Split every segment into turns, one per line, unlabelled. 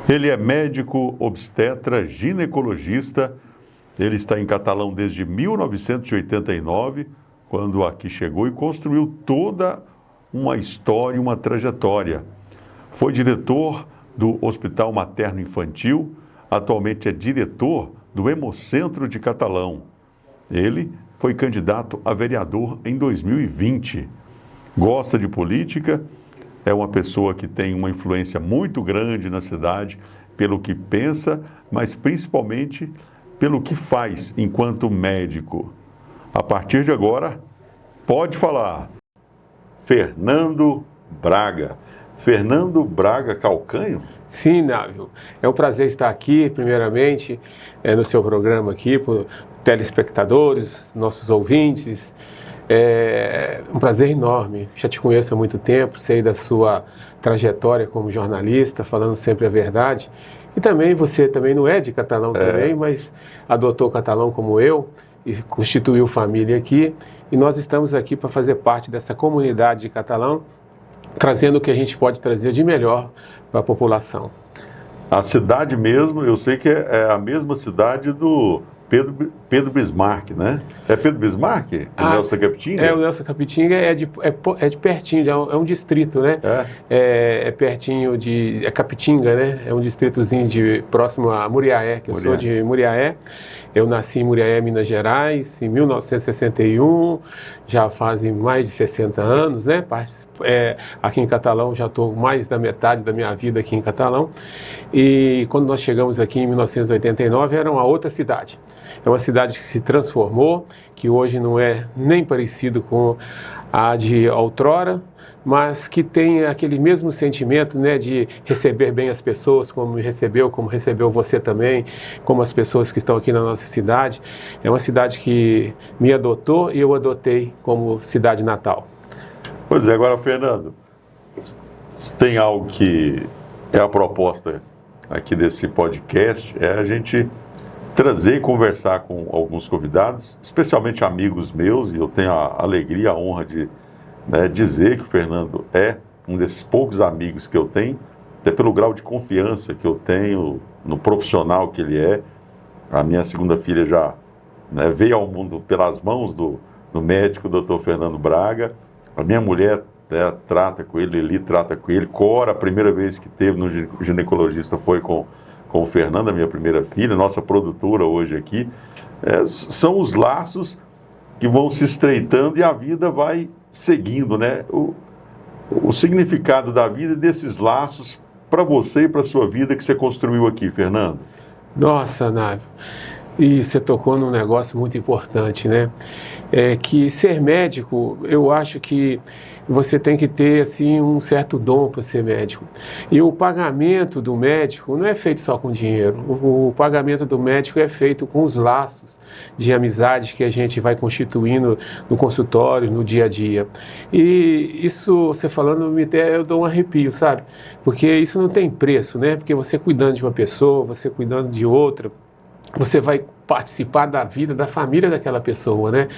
Ele é médico, obstetra, ginecologista. Ele está em Catalão desde 1989, quando aqui chegou e construiu toda uma história, uma trajetória. Foi diretor do Hospital Materno Infantil, atualmente é diretor do Hemocentro de Catalão. Ele foi candidato a vereador em 2020. Gosta de política, é uma pessoa que tem uma influência muito grande na cidade, pelo que pensa, mas principalmente pelo que faz enquanto médico. A partir de agora, pode falar. Fernando Braga. Fernando Braga Calcanho?
Sim, Návio. É um prazer estar aqui, primeiramente, no seu programa aqui, por telespectadores, nossos ouvintes. É um prazer enorme. Já te conheço há muito tempo, sei da sua trajetória como jornalista, falando sempre a verdade. E também você também não é de Catalão também, mas adotou Catalão como eu e constituiu família aqui. E nós estamos aqui para fazer parte dessa comunidade de Catalão, trazendo o que a gente pode trazer de melhor para a população.
A cidade mesmo, eu sei que é a mesma cidade do Pedro Bismarck, né? É Pedro Bismarck? O Nelson da Capitinga?
É, o Nelson da Capitinga é de pertinho, é um distrito, né? É pertinho de... É Capitinga, né? É um distritozinho próximo a Muriaé, que eu sou de Muriaé. Eu nasci em Muriaé, Minas Gerais, em 1961, já fazem mais de 60 anos, né? Aqui em Catalão, já estou mais da metade da minha vida aqui em Catalão. E quando nós chegamos aqui em 1989, era uma outra cidade. É uma cidade que se transformou, que hoje não é nem parecido com a de outrora, mas que tem aquele mesmo sentimento, né, de receber bem as pessoas, como recebeu você também, como as pessoas que estão aqui na nossa cidade. É uma cidade que me adotou e eu adotei como cidade natal.
Pois é, agora, Fernando, tem algo que é a proposta aqui desse podcast, é a gente trazer e conversar com alguns convidados, especialmente amigos meus, e eu tenho a alegria, a honra de dizer que o Fernando é um desses poucos amigos que eu tenho, até pelo grau de confiança que eu tenho no profissional que ele é. A minha segunda filha já veio ao mundo pelas mãos do médico, Dr. Fernando Braga. A minha mulher trata com ele, Eli trata com ele. Cora, a primeira vez que teve no ginecologista foi com o Fernando, a minha primeira filha, nossa produtora hoje aqui. São os laços que vão se estreitando e a vida vai seguindo, né? O significado da vida desses laços para você e para a sua vida que você construiu aqui, Fernando.
Nossa, Návio, e você tocou num negócio muito importante, né? Que ser médico, eu acho que você tem que ter assim um certo dom para ser médico. E o pagamento do médico não é feito só com dinheiro. O pagamento do médico é feito com os laços de amizade que a gente vai constituindo no consultório, no dia a dia. E isso, você falando, eu dou um arrepio, sabe? Porque isso não tem preço, né? Porque você cuidando de uma pessoa, você cuidando de outra, você vai participar da vida, da família daquela pessoa, né?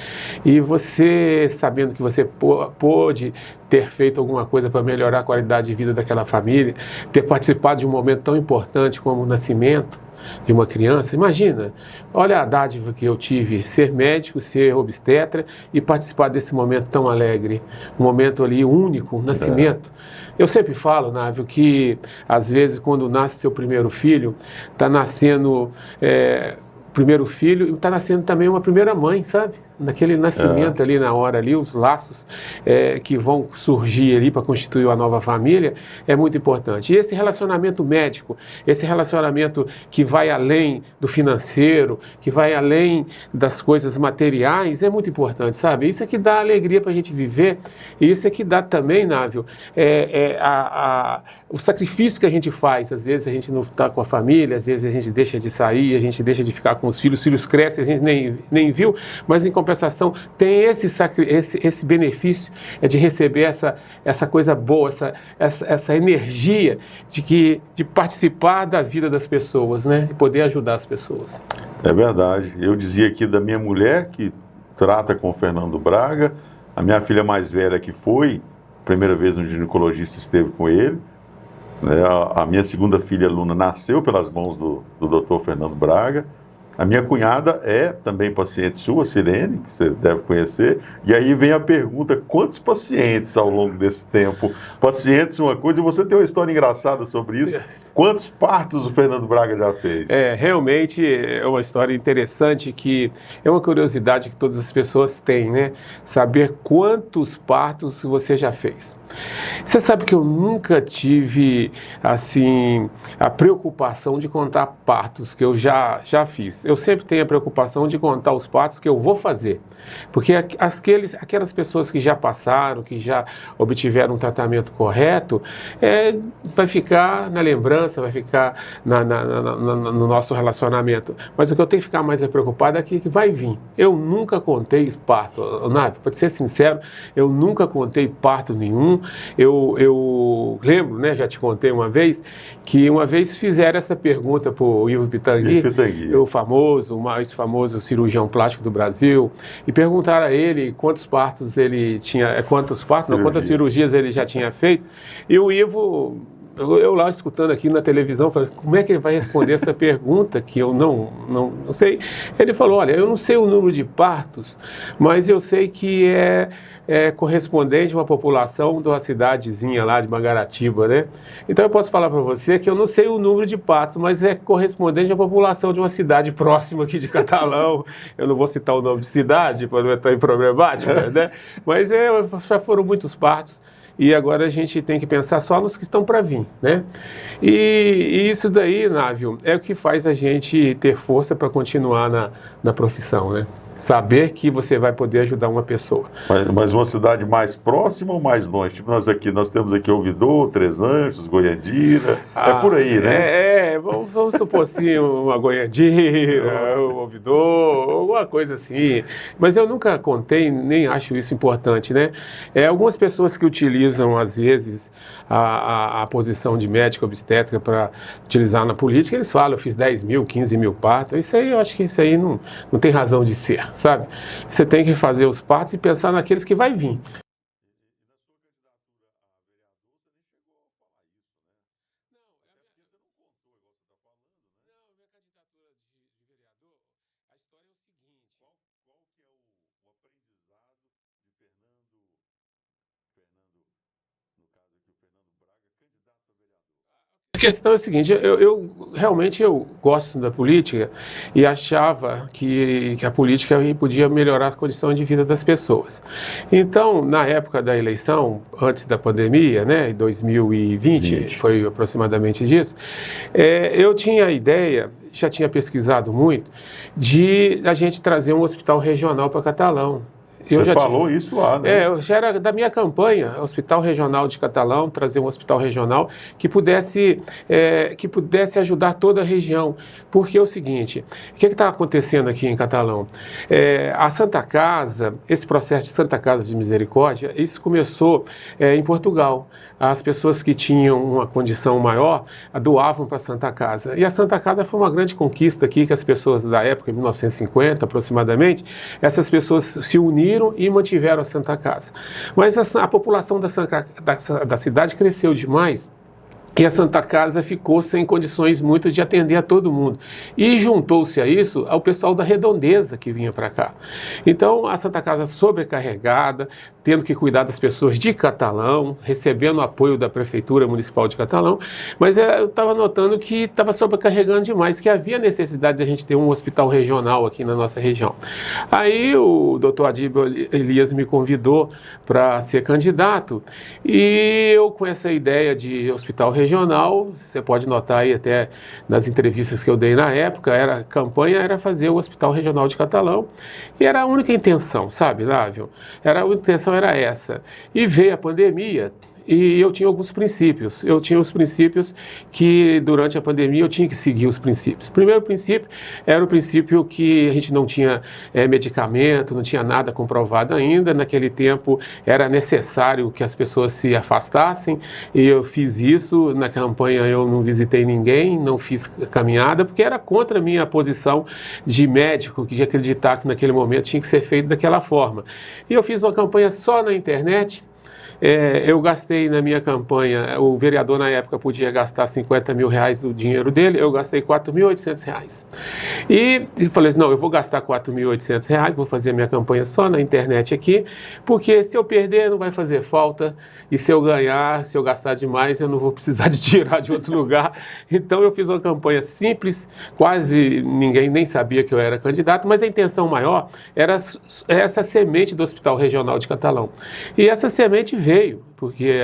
E você, sabendo que você pôde ter feito alguma coisa para melhorar a qualidade de vida daquela família, ter participado de um momento tão importante como o nascimento de uma criança, imagina, olha a dádiva que eu tive, ser médico, ser obstetra e participar desse momento tão alegre, um momento ali único, um nascimento. Eu sempre falo, Návio, que às vezes quando nasce seu primeiro filho, está nascendo o primeiro filho e está nascendo também uma primeira mãe, sabe? Naquele nascimento ali, na hora ali, os laços que vão surgir ali para constituir uma nova família é muito importante. E esse relacionamento médico, esse relacionamento que vai além do financeiro, que vai além das coisas materiais, é muito importante, sabe? Isso é que dá alegria para a gente viver e isso é que dá também, Návio, o sacrifício que a gente faz. Às vezes a gente não está com a família, às vezes a gente deixa de sair, a gente deixa de ficar com os filhos crescem, a gente nem viu, mas em compensação tem esse benefício de receber essa coisa boa, essa energia de participar da vida das pessoas, né? E poder ajudar as pessoas.
É verdade. Eu dizia aqui da minha mulher, que trata com o Fernando Braga, a minha filha mais velha que foi primeira vez um ginecologista esteve com ele. Né? A minha segunda filha, Luna, nasceu pelas mãos do Dr. Fernando Braga. A minha cunhada é também paciente sua, Sirene, que você deve conhecer. E aí vem a pergunta, quantos pacientes ao longo desse tempo? Pacientes uma coisa, e você tem uma história engraçada sobre isso. Quantos partos o Fernando Braga já fez?
Realmente é uma história interessante, que é uma curiosidade que todas as pessoas têm, né? Saber quantos partos você já fez. Você sabe que eu nunca tive, assim, a preocupação de contar partos que eu já fiz. Eu sempre tenho a preocupação de contar os partos que eu vou fazer. Porque aquelas pessoas que já passaram, que já obtiveram um tratamento correto, vai ficar na lembrança, vai ficar no nosso relacionamento. Mas o que eu tenho que ficar mais preocupado é que vai vir. Eu nunca contei parto, Nave, para ser sincero, eu nunca contei parto nenhum. Eu lembro, né, já te contei uma vez, que uma vez fizeram essa pergunta para o Ivo Pitangui, o mais famoso cirurgião plástico do Brasil, e perguntaram a ele quantos partos ele tinha, quantas cirurgias ele já tinha feito, e o Ivo, eu lá escutando aqui na televisão, falei, como é que ele vai responder essa pergunta que eu não sei? Ele falou, olha, eu não sei o número de partos, mas eu sei que é correspondente a uma população de uma cidadezinha lá de Mangaratiba, né? Então eu posso falar para você que eu não sei o número de partos, mas é correspondente à população de uma cidade próxima aqui de Catalão. Eu não vou citar o nome de cidade para não entrar em problemática, né? Mas já foram muitos partos. E agora a gente tem que pensar só nos que estão para vir, né? E isso daí, Návio, é o que faz a gente ter força para continuar na profissão, né? Saber que você vai poder ajudar uma pessoa.
Mas uma cidade mais próxima ou mais longe? Tipo, nós temos aqui Ouvidor, Três Anjos, Goiandira, é por aí, né?
Vamos supor assim, uma Goiandira, um Ouvidor, alguma coisa assim. Mas eu nunca contei, nem acho isso importante, né? Algumas pessoas que utilizam, às vezes, a posição de médico obstétrica para utilizar na política, eles falam, eu fiz 10 mil, 15 mil partos. Isso aí, eu acho que isso aí não tem razão de ser. Sabe? Você tem que fazer os partos e pensar naqueles que vai vir. A questão é a seguinte, realmente eu gosto da política e achava que a política podia melhorar as condições de vida das pessoas. Então, na época da eleição, antes da pandemia, né, em 2020, foi aproximadamente disso, eu tinha a ideia, já tinha pesquisado muito, de a gente trazer um hospital regional para Catalão.
Você falou isso lá, né?
Já era da minha campanha, Hospital Regional de Catalão, trazer um hospital regional que pudesse ajudar toda a região. Porque é o seguinte, o que está acontecendo aqui em Catalão? A Santa Casa, esse processo de Santa Casa de Misericórdia, isso começou em Portugal. As pessoas que tinham uma condição maior doavam para a Santa Casa. E a Santa Casa foi uma grande conquista aqui, que as pessoas da época, em 1950 aproximadamente, essas pessoas se uniram e mantiveram a Santa Casa. Mas a população da cidade cresceu demais. E a Santa Casa ficou sem condições muito de atender a todo mundo. E juntou-se a isso ao pessoal da Redondeza que vinha para cá. Então, a Santa Casa sobrecarregada, tendo que cuidar das pessoas de Catalão, recebendo o apoio da Prefeitura Municipal de Catalão, mas eu estava notando que estava sobrecarregando demais, que havia necessidade de a gente ter um hospital regional aqui na nossa região. Aí o doutor Adíbio Elias me convidou para ser candidato, e eu, com essa ideia de hospital regional, você pode notar aí até nas entrevistas que eu dei na época, a campanha era fazer o Hospital Regional de Catalão, e era a única intenção, sabe, Lávio? A única intenção era essa. E veio a pandemia, e eu tinha alguns princípios. Eu tinha os princípios que, durante a pandemia, eu tinha que seguir os princípios. O primeiro princípio era o princípio que a gente não tinha medicamento, não tinha nada comprovado ainda. Naquele tempo, era necessário que as pessoas se afastassem, e eu fiz isso. Na campanha, eu não visitei ninguém, não fiz caminhada, porque era contra a minha posição de médico, de acreditar que naquele momento tinha que ser feito daquela forma. E eu fiz uma campanha só na internet, Eu gastei na minha campanha, o vereador na época podia gastar R$50 mil do dinheiro dele, eu gastei R$4.800. E falei assim, não, eu vou gastar R$4.800, vou fazer a minha campanha só na internet aqui, porque se eu perder não vai fazer falta, e se eu ganhar, se eu gastar demais, eu não vou precisar de tirar de outro lugar. Então eu fiz uma campanha simples, quase ninguém nem sabia que eu era candidato, mas a intenção maior era essa semente do Hospital Regional de Catalão. E essa semente veio, porque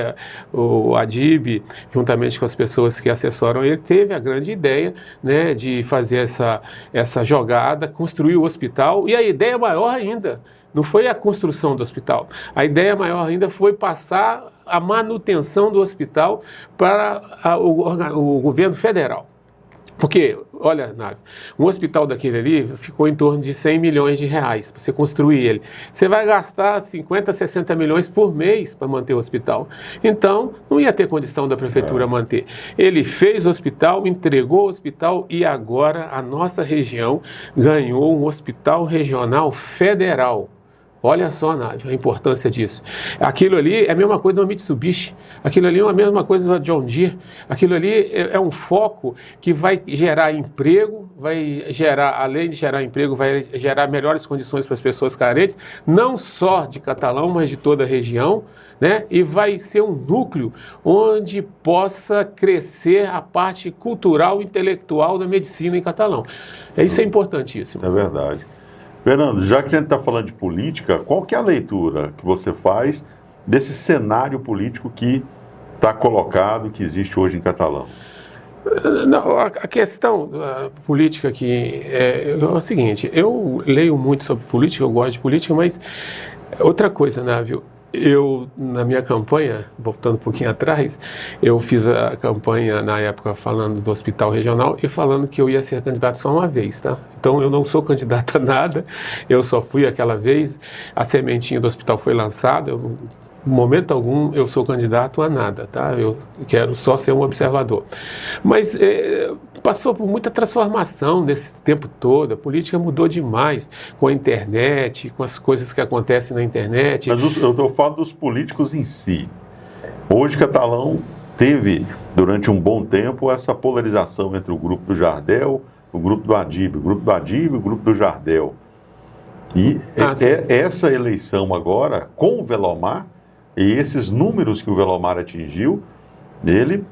o Adib, juntamente com as pessoas que assessoram ele, teve a grande ideia, né, de fazer essa jogada, construir o hospital, e a ideia maior ainda não foi a construção do hospital, a ideia maior ainda foi passar a manutenção do hospital para o governo federal. Porque, olha, Nave, um hospital daquele ali ficou em torno de R$100 milhões para você construir ele. Você vai gastar 50, 60 milhões por mês para manter o hospital. Então, não ia ter condição da prefeitura manter. Ele fez o hospital, entregou o hospital e agora a nossa região ganhou um hospital regional federal. Olha só, Nádia, a importância disso. Aquilo ali é a mesma coisa do Mitsubishi, aquilo ali é a mesma coisa do John Deere, aquilo ali é um foco que vai gerar emprego, vai gerar, além de gerar emprego, vai gerar melhores condições para as pessoas carentes, não só de Catalão, mas de toda a região, né? E vai ser um núcleo onde possa crescer a parte cultural e intelectual da medicina em Catalão. Isso é importantíssimo.
É verdade. Fernando, já que a gente está falando de política, qual que é a leitura que você faz desse cenário político que está colocado, que existe hoje em Catalão?
Não, a questão política aqui é o seguinte, eu leio muito sobre política, eu gosto de política, mas outra coisa, Návio, eu, na minha campanha, voltando um pouquinho atrás, eu fiz a campanha na época falando do hospital regional e falando que eu ia ser candidato só uma vez, tá? Então eu não sou candidato a nada, eu só fui aquela vez, a sementinha do hospital foi lançada, em momento algum eu sou candidato a nada, tá? Eu quero só ser um observador. Mas passou por muita transformação nesse tempo todo, a política mudou demais com a internet, com as coisas que acontecem na internet.
Mas eu falo dos políticos em si. Hoje Catalão teve, durante um bom tempo, essa polarização entre o grupo do Jardel, o grupo do Adib, o grupo do Adib e o grupo do Jardel. E essa eleição agora, com o Velomar, e esses números que o Velomar atingiu, ele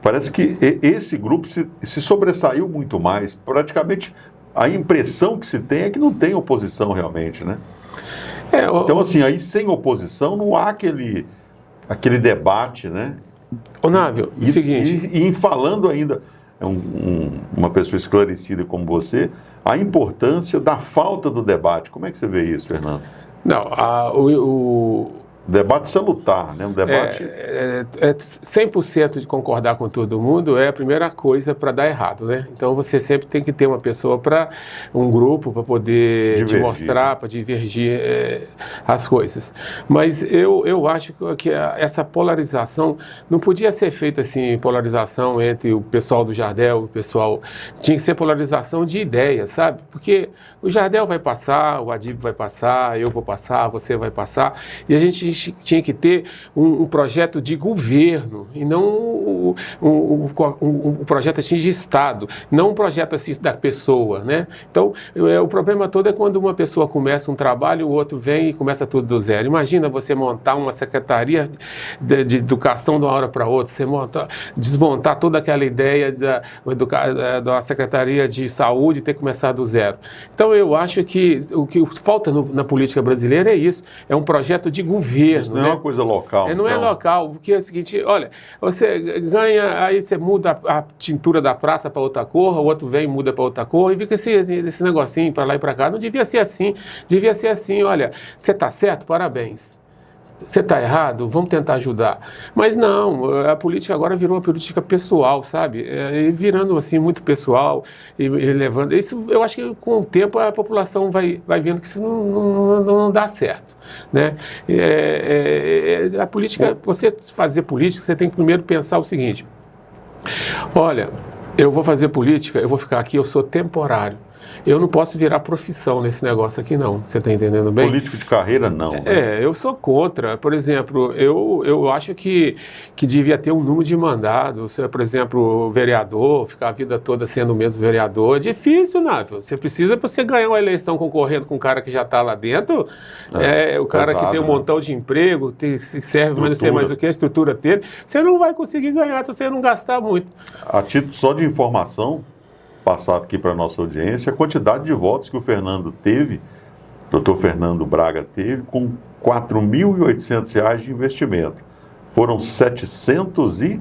parece que esse grupo se sobressaiu muito mais. Praticamente a impressão que se tem é que não tem oposição realmente, né? Então, assim, aí sem oposição não há aquele debate, né?
Ô, Návio, é o seguinte...
E falando ainda, uma pessoa esclarecida como você, a importância da falta do debate. Como é que você vê isso, Fernando?
Não,
debate salutar, né? Um debate...
100% de concordar com todo mundo é a primeira coisa para dar errado, né? Então você sempre tem que ter uma pessoa um grupo para poder te mostrar, para divergir as coisas. Mas eu acho que essa polarização não podia ser feita assim, polarização entre o pessoal do Jardel, o pessoal... Tinha que ser polarização de ideias, sabe? Porque o Jardel vai passar, o Adib vai passar, eu vou passar, você vai passar, e a gente tinha que ter um projeto de governo e não um projeto assim de Estado, não um projeto assim da pessoa, né? Então, o problema todo é quando uma pessoa começa um trabalho, o outro vem e começa tudo do zero. Imagina você montar uma secretaria de educação de uma hora para outra, você desmontar toda aquela ideia da secretaria de saúde e ter que começar do zero. Então, eu acho que o que falta na política brasileira é isso, é um projeto de governo.
Isso não é uma coisa local.
Não é local, porque é o seguinte, olha, você ganha, aí você muda a tintura da praça para outra cor, o outro vem e muda para outra cor, e fica esse negocinho para lá e para cá. Não devia ser assim, olha, você está certo? Parabéns. Você está errado? Vamos tentar ajudar. Mas não, a política agora virou uma política pessoal, sabe? E virando assim muito pessoal e levando... Isso, eu acho que com o tempo a população vai vendo que isso não dá certo, né? A política, você fazer política, você tem que primeiro pensar o seguinte: olha, eu vou fazer política, eu vou ficar aqui, eu sou temporário. Eu não posso virar profissão nesse negócio aqui, não. Você está entendendo bem?
Político de carreira, não. Né?
Eu sou contra. Por exemplo, eu acho que devia ter um número de mandados. Por exemplo, o vereador, ficar a vida toda sendo o mesmo vereador, é difícil, Návio. Você precisa, para você ganhar uma eleição concorrendo com um cara que já está lá dentro, o cara
pesado,
que tem um montão de emprego, que serve, mas não sei mais o que, a estrutura dele, você não vai conseguir ganhar se você não gastar muito.
A título só de informação, passado aqui para a nossa audiência, a quantidade de votos que o Fernando teve, doutor Fernando Braga teve, com R$ 4.800 de investimento. Foram 700 e...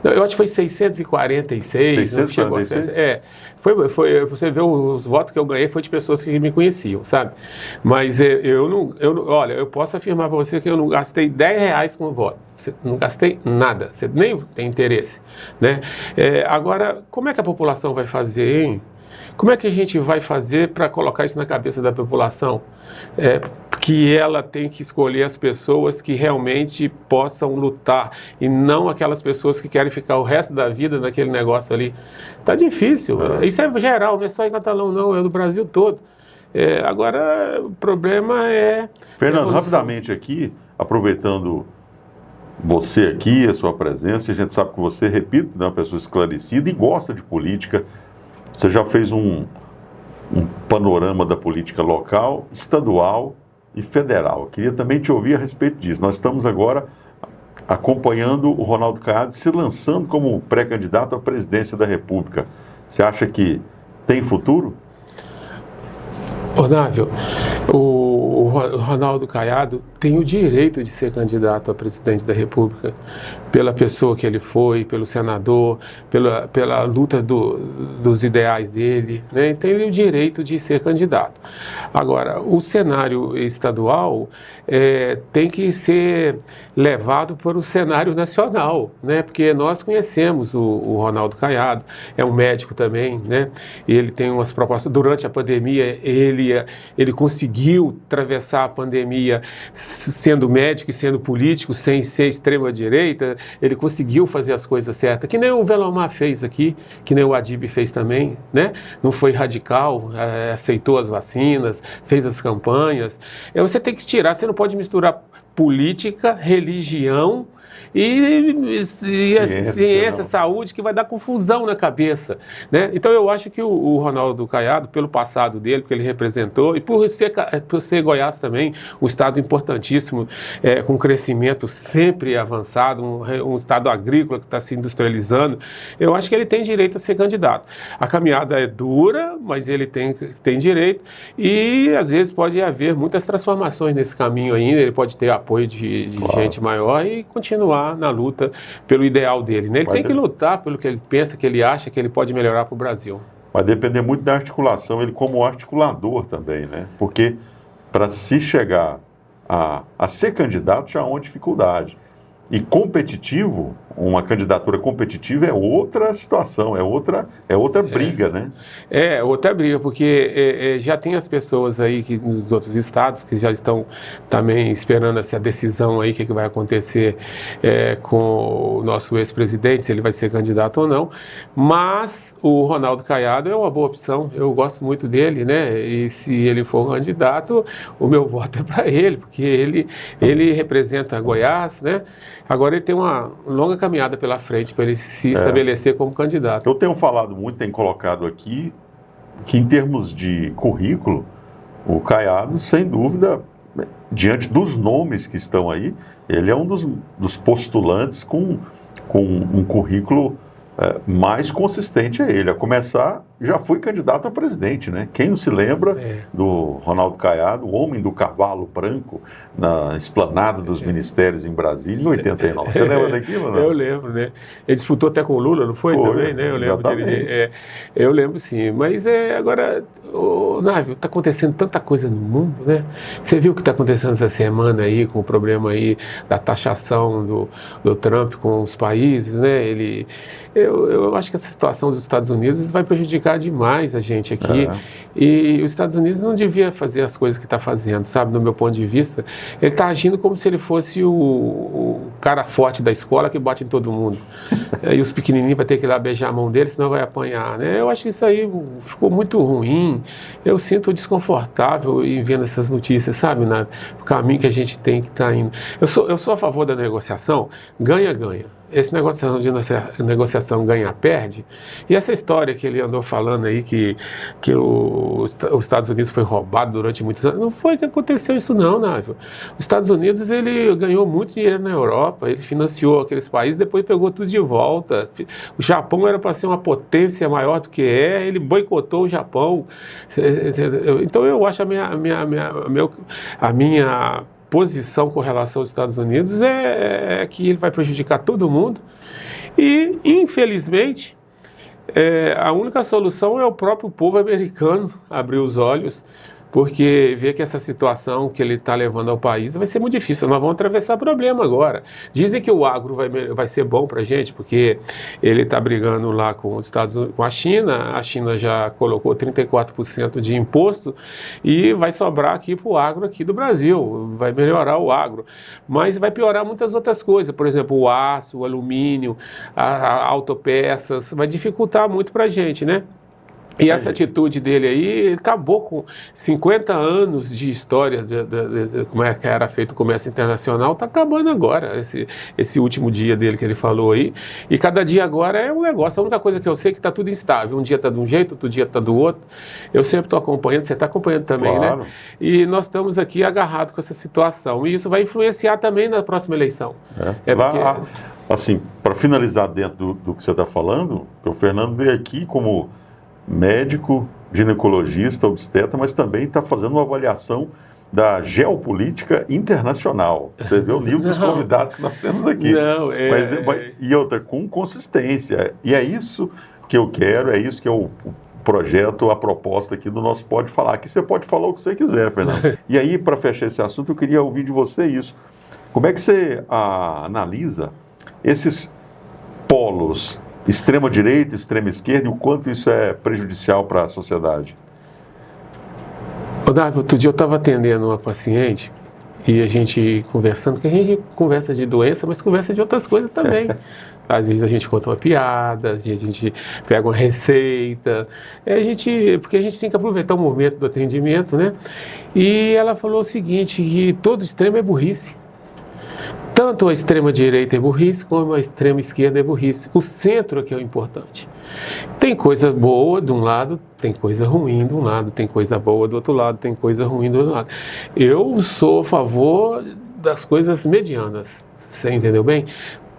Não, eu acho que foi 646.
646?
Foi, você vê os votos que eu ganhei foi de pessoas que me conheciam, sabe? Mas olha, eu posso afirmar para você que eu não gastei R$10 com o voto. Não gastei nada, você nem tem interesse, né? Agora, como é que a população vai fazer, hein? Como é que a gente vai fazer para colocar isso na cabeça da população? Que ela tem que escolher as pessoas que realmente possam lutar e não aquelas pessoas que querem ficar o resto da vida naquele negócio ali. Tá difícil. Isso é geral, não é só em Catalão, não, é no Brasil todo. Agora, o problema é...
Fernando, rapidamente aqui, aproveitando você aqui, a sua presença, a gente sabe que você, repito, é uma pessoa esclarecida e gosta de política. Você já fez um panorama da política local, estadual e federal. Eu queria também te ouvir a respeito disso. Nós estamos agora acompanhando o Ronaldo Caiado se lançando como pré-candidato à presidência da República. Você acha que tem futuro?
Návio, o Ronaldo Caiado tem o direito de ser candidato a presidente da República pela pessoa que ele foi, pelo senador, pela luta dos ideais dele, né? Tem o direito de ser candidato. Agora, o cenário estadual tem que ser levado para o cenário nacional, né? Porque nós conhecemos o Ronaldo Caiado, é um médico também, né? Ele tem umas propostas. Durante a pandemia, ele conseguiu atravessar a pandemia sendo médico e sendo político, sem ser extrema-direita. Ele conseguiu fazer as coisas certas, que nem o Velomar fez aqui, que nem o Adib fez também, né? Não foi radical, aceitou as vacinas, fez as campanhas. Você tem que tirar, você não pode misturar política, religião e ciência, saúde, que vai dar confusão na cabeça, né? Então eu acho que o Ronaldo Caiado, pelo passado dele, porque ele representou, e por ser Goiás também, um estado importantíssimo, com crescimento sempre avançado, um estado agrícola que está se industrializando, eu acho que ele tem direito a ser candidato. A caminhada é dura, mas ele tem direito, e às vezes pode haver muitas transformações nesse caminho ainda, ele pode ter apoio de gente maior e continuar na luta pelo ideal dele, né? Ele tem que lutar pelo que ele pensa, que ele acha que ele pode melhorar para o Brasil.
Vai depender muito da articulação, ele como articulador também, né? Porque para se chegar a ser candidato já é uma dificuldade. E competitivo, uma candidatura competitiva é outra situação, é outra briga, né?
Outra briga, porque já tem as pessoas aí nos outros estados que já estão também esperando essa decisão aí, o que vai acontecer com o nosso ex-presidente, se ele vai ser candidato ou não. Mas o Ronaldo Caiado é uma boa opção, eu gosto muito dele, né? E se ele for candidato, o meu voto é para ele, porque ele representa Goiás, né? Agora ele tem uma longa caminhada pela frente para ele se estabelecer como candidato.
Eu tenho falado muito, tenho colocado aqui, que em termos de currículo, o Caiado, sem dúvida, diante dos nomes que estão aí, ele é um dos postulantes com um currículo mais consistente a ele. A começar, já foi candidato a presidente, né? Quem não se lembra do Ronaldo Caiado, o homem do cavalo branco, na esplanada dos ministérios em Brasília, em 89. Você lembra daquilo, né?
Eu lembro, né? Ele disputou até com o Lula, não foi também, né? Eu lembro dele. Eu lembro sim, mas agora, Návio, está acontecendo tanta coisa no mundo, né? Você viu o que está acontecendo essa semana aí, com o problema aí da taxação do Trump com os países, né? Eu acho que essa situação dos Estados Unidos vai prejudicar demais a gente aqui. E os Estados Unidos não devia fazer as coisas que está fazendo, sabe? Do meu ponto de vista, ele está agindo como se ele fosse o cara forte da escola que bate em todo mundo. E os pequenininhos vai ter que ir lá beijar a mão dele, senão vai apanhar, né? Eu acho que isso aí ficou muito ruim. Eu sinto desconfortável em vendo essas notícias, sabe? O caminho que a gente tem que estar indo. Eu sou a favor da negociação, ganha-ganha. Esse negócio de negociação ganha-perde, e essa história que ele andou falando aí, que os Estados Unidos foi roubado durante muitos anos, não foi que aconteceu isso não, Návio. Os Estados Unidos, ele ganhou muito dinheiro na Europa, ele financiou aqueles países, depois pegou tudo de volta. O Japão era para ser uma potência maior do que é, ele boicotou o Japão. Então eu acho a minha posição com relação aos Estados Unidos é que ele vai prejudicar todo mundo e, infelizmente, a única solução é o próprio povo americano abrir os olhos, porque vê que essa situação que ele está levando ao país vai ser muito difícil. Nós vamos atravessar problema agora. Dizem que o agro vai ser bom para a gente, porque ele está brigando lá com os Estados Unidos, com a China já colocou 34% de imposto e vai sobrar aqui para o agro aqui do Brasil, vai melhorar o agro, mas vai piorar muitas outras coisas, por exemplo, o aço, o alumínio, a autopeças, vai dificultar muito para a gente, né? E essa atitude dele aí acabou com 50 anos de história de como é que era feito o comércio internacional, está acabando agora, esse último dia dele que ele falou aí. E cada dia agora é um negócio. A única coisa que eu sei é que está tudo instável. Um dia está de um jeito, outro dia está do outro. Eu sempre estou acompanhando, você está acompanhando também,
claro,
né? E nós estamos aqui agarrados com essa situação. E isso vai influenciar também na próxima eleição.
Assim, para finalizar dentro do que você está falando, o Fernando veio aqui como médico, ginecologista, obstetra, mas também está fazendo uma avaliação da geopolítica internacional. Você vê o nível dos convidados que nós temos aqui. E outra, com consistência. E é isso que eu quero, é isso que é o projeto, a proposta aqui do nosso Pode Falar. Aqui você pode falar o que você quiser, Fernando. E aí, para fechar esse assunto, eu queria ouvir de você isso. Como é que você analisa esses polos, extrema-direita, extrema-esquerda, e o quanto isso é prejudicial para a sociedade?
Davi, outro dia eu estava atendendo uma paciente e a gente conversando, que a gente conversa de doença, mas conversa de outras coisas também. Às vezes a gente conta uma piada, às vezes a gente pega uma receita, porque a gente tem que aproveitar o momento do atendimento, né? E ela falou o seguinte, que todo extremo é burrice. Tanto a extrema-direita é burrice, como a extrema-esquerda é burrice. O centro é que é o importante. Tem coisa boa de um lado, tem coisa ruim de um lado, tem coisa boa do outro lado, tem coisa ruim do outro lado. Eu sou a favor das coisas medianas, você entendeu bem?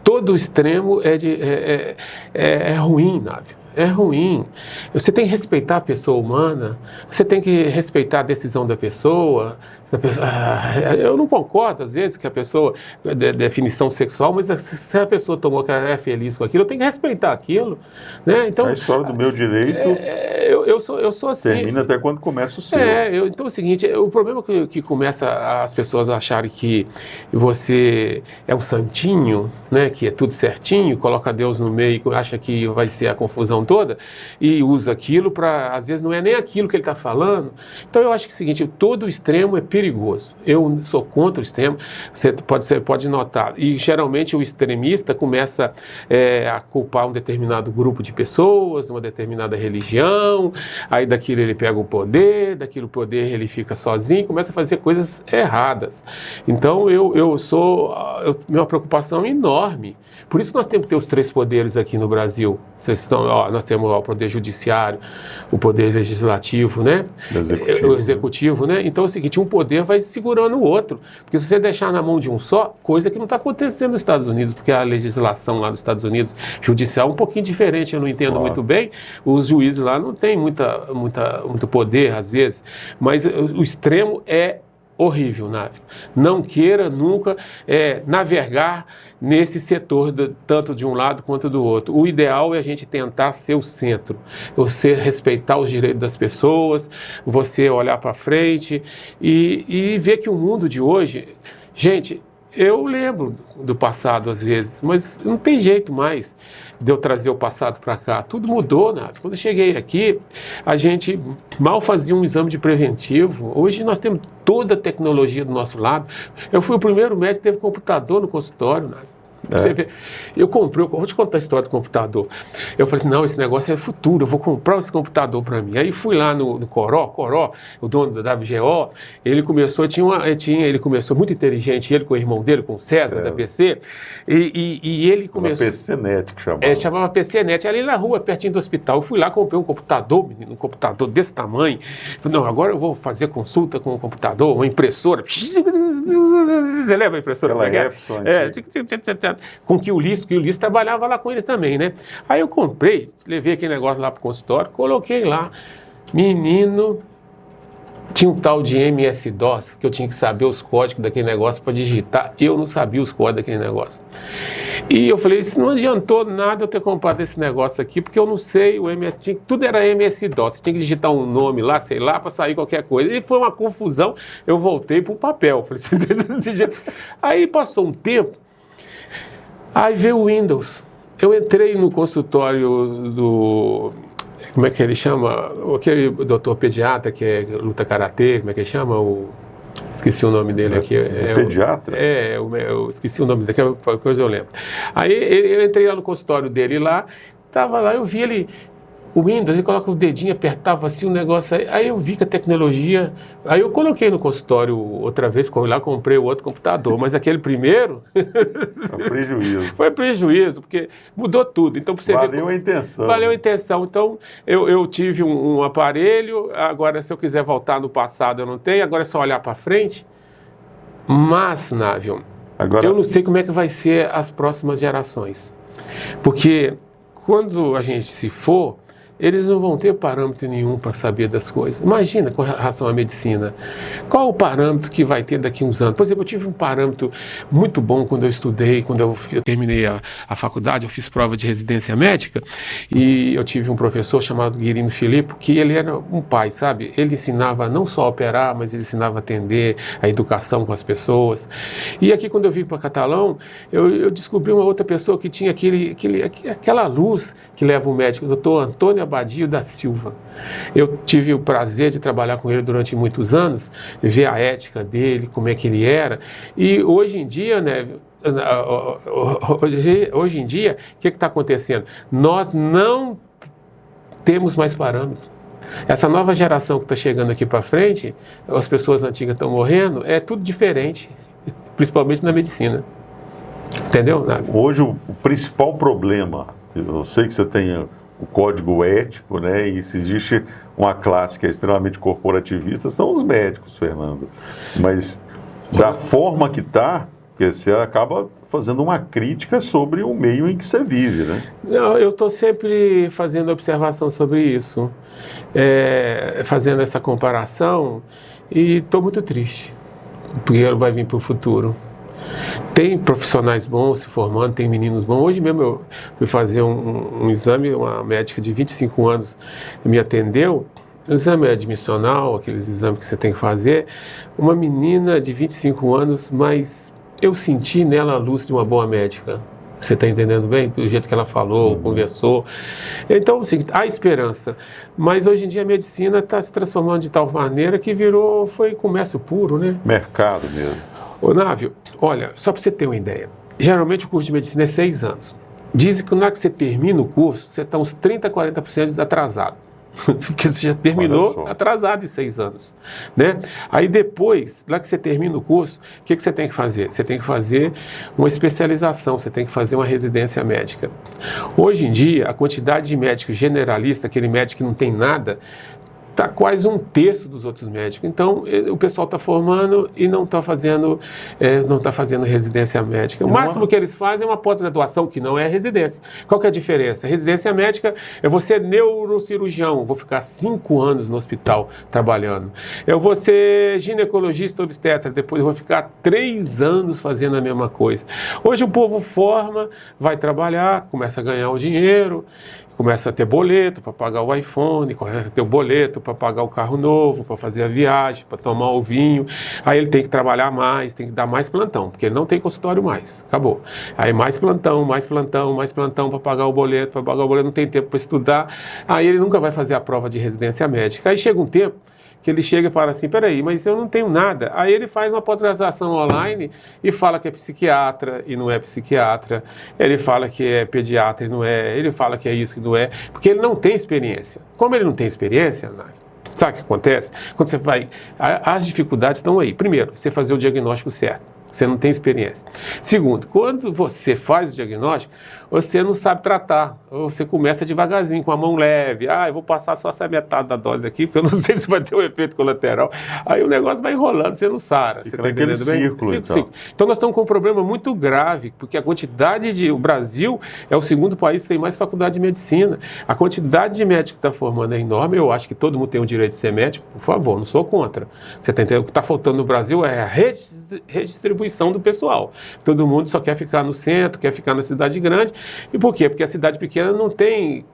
Todo extremo é ruim, Návio. É ruim. Você tem que respeitar a pessoa humana, você tem que respeitar a decisão da pessoa. Eu não concordo, às vezes, que a pessoa, definição sexual, mas se a pessoa tomou que ela é feliz com aquilo, eu tenho que respeitar aquilo. Né? Então,
a história do meu direito
eu sou assim.
Termina até quando começa o seu.
Então é o seguinte, o problema que começa as pessoas acharem que você é um santinho, né, que é tudo certinho, coloca Deus no meio, acha que vai ser a confusão toda, e usa aquilo para, às vezes não é nem aquilo que ele está falando. Então eu acho que é o seguinte, todo extremo é perigoso. Eu sou contra o extremo, você pode notar. E geralmente o extremista começa a culpar um determinado grupo de pessoas, uma determinada religião, aí daquilo ele pega o poder, daquilo poder ele fica sozinho, começa a fazer coisas erradas. Então minha preocupação é enorme. Por isso nós temos que ter os três poderes aqui no Brasil. Nós temos o poder judiciário, o poder legislativo, né? O executivo, né? Então é o seguinte, um poder vai segurando o outro. Porque se você deixar na mão de um só, coisa que não está acontecendo nos Estados Unidos, porque a legislação lá dos Estados Unidos, judicial, é um pouquinho diferente, eu não entendo muito bem. Os juízes lá não têm muito poder, às vezes, mas o extremo é horrível, Návio. Não queira nunca navegar nesse setor, tanto de um lado quanto do outro. O ideal é a gente tentar ser o centro, você respeitar os direitos das pessoas, você olhar para frente e ver que o mundo de hoje, gente, eu lembro do passado às vezes, mas não tem jeito mais de eu trazer o passado para cá. Tudo mudou, né? Quando eu cheguei aqui, a gente mal fazia um exame de preventivo. Hoje nós temos toda a tecnologia do nosso lado. Eu fui o primeiro médico que teve computador no consultório, né? Você vê, eu vou te contar a história do computador. Eu falei assim, não, esse negócio é futuro, eu vou comprar esse computador para mim. Aí fui lá no Coró, o dono da WGO, ele começou muito inteligente, ele com o irmão dele, com o César, da PC, e ele começou...
PCNet que chamava.
Chamava PCNet, ali na rua, pertinho do hospital. Eu fui lá, comprei um computador, menino, um computador desse tamanho. Falei, não, agora eu vou fazer consulta com o computador, uma impressora. Você lembra a impressora?
Aquela Epson.
Com que o Ulisses trabalhava lá com ele também, né? Aí eu comprei, levei aquele negócio lá pro consultório, coloquei lá. Menino, tinha um tal de MS-DOS, que eu tinha que saber os códigos daquele negócio para digitar. Eu não sabia os códigos daquele negócio. E eu falei, isso não adiantou nada eu ter comprado esse negócio aqui, porque eu não sei, tudo era MS-DOS. Você tinha que digitar um nome lá, sei lá, para sair qualquer coisa. E foi uma confusão, eu voltei pro papel. Falei, aí passou um tempo, aí veio o Windows. Eu entrei no consultório do... Como é que ele chama? Aquele doutor pediatra que luta karatê, como é que ele chama? Esqueci o nome dele aqui.
Pediatra?
Eu esqueci o nome dele, qualquer coisa eu lembro. Aí eu entrei lá no consultório dele lá, tava lá, eu vi ele... O Windows, ele coloca o dedinho, apertava assim o negócio aí eu vi que a tecnologia... Aí eu coloquei no consultório outra vez, fui lá, comprei o outro computador, mas aquele primeiro...
Foi prejuízo.
Foi prejuízo, porque mudou tudo. Então, pra você
Valeu a intenção.
Valeu a intenção. Então, eu tive um aparelho, agora se eu quiser voltar no passado eu não tenho, agora é só olhar para frente. Mas, Návio, eu não sei como é que vai ser as próximas gerações. Porque quando a gente se for... eles não vão ter parâmetro nenhum para saber das coisas. Imagina com relação à medicina. Qual o parâmetro que vai ter daqui a uns anos? Por exemplo, eu tive um parâmetro muito bom quando eu estudei, quando eu terminei a faculdade, eu fiz prova de residência médica, e eu tive um professor chamado Guilherme Filipe, que ele era um pai, sabe? Ele ensinava não só a operar, mas ele ensinava a atender, a educação com as pessoas. E aqui, quando eu vim para Catalão, eu descobri uma outra pessoa que tinha aquela luz que leva o médico, o doutor Antônio Abadio da Silva. Eu tive o prazer de trabalhar com ele durante muitos anos, ver a ética dele, como é que ele era, e hoje em dia, né, hoje em dia, o que está acontecendo? Nós não temos mais parâmetros. Essa nova geração que está chegando aqui para frente, as pessoas antigas estão morrendo, é tudo diferente, principalmente na medicina. Entendeu, Návio?
Hoje o principal problema, eu sei que você tem o código ético, né? E se existe uma classe que é extremamente corporativista, são os médicos, Fernando. Mas da forma que está, você acaba fazendo uma crítica sobre o meio em que você vive, né?
Não, eu estou sempre fazendo observação sobre isso, fazendo essa comparação, e estou muito triste, porque ele vai vir para o futuro. Tem profissionais bons se formando, tem meninos bons. Hoje mesmo eu fui fazer um exame, uma médica de 25 anos me atendeu, o exame admissional, aqueles exames que você tem que fazer, uma menina de 25 anos, mas eu senti nela a luz de uma boa médica. Você está entendendo bem? Do jeito que ela falou, conversou. Então, é o seguinte, há esperança. Mas hoje em dia a medicina está se transformando de tal maneira que foi comércio puro, né?
Mercado mesmo.
Ô, Návio, olha, só para você ter uma ideia, geralmente o curso de medicina é 6 anos. Dizem que na hora que você termina o curso, você está uns 30%, 40% atrasado. Porque você já terminou atrasado em 6 anos, né? Aí depois, lá que você termina o curso, o que você tem que fazer? Você tem que fazer uma especialização, você tem que fazer uma residência médica. Hoje em dia, a quantidade de médico generalista, aquele médico que não tem nada, está quase 1/3 dos outros médicos. Então, o pessoal está formando e não está fazendo residência médica. O máximo que eles fazem é uma pós-graduação, que não é residência. Qual que é a diferença? Residência médica é você neurocirurgião, vou ficar 5 anos no hospital trabalhando. Eu vou ser ginecologista obstetra, depois eu vou ficar 3 anos fazendo a mesma coisa. Hoje o povo forma, vai trabalhar, começa a ganhar o dinheiro começa a ter boleto para pagar o iPhone, começa a ter o boleto para pagar o carro novo, para fazer a viagem, para tomar o vinho. Aí ele tem que trabalhar mais, tem que dar mais plantão, porque ele não tem consultório mais. Acabou. Aí mais plantão para pagar o boleto, não tem tempo para estudar. Aí ele nunca vai fazer a prova de residência médica. Aí chega um tempo que ele chega e fala assim, peraí, mas eu não tenho nada. Aí ele faz uma pós-graduação online e fala que é psiquiatra e não é psiquiatra. Ele fala que é pediatra e não é. Ele fala que é isso e não é. Porque ele não tem experiência. Como ele não tem experiência, sabe o que acontece? Quando você vai... As dificuldades estão aí. Primeiro, você fazer o diagnóstico certo. Você não tem experiência. Segundo, quando você faz o diagnóstico, você não sabe tratar. Você começa devagarzinho, com a mão leve. Eu vou passar só essa metade da dose aqui, porque eu não sei se vai ter um efeito colateral. Aí o negócio vai enrolando, você não sara. Você
tá naquele círculo,
então. Então nós estamos com um problema muito grave, porque a quantidade de... O Brasil é o segundo país que tem mais faculdade de medicina. A quantidade de médico que está formando é enorme. Eu acho que todo mundo tem o direito de ser médico. Por favor, não sou contra. Você tá entendendo? O que está faltando no Brasil é a redistribuição do pessoal. Todo mundo só quer ficar no centro, quer ficar na cidade grande. E por quê? Porque a cidade pequena não tem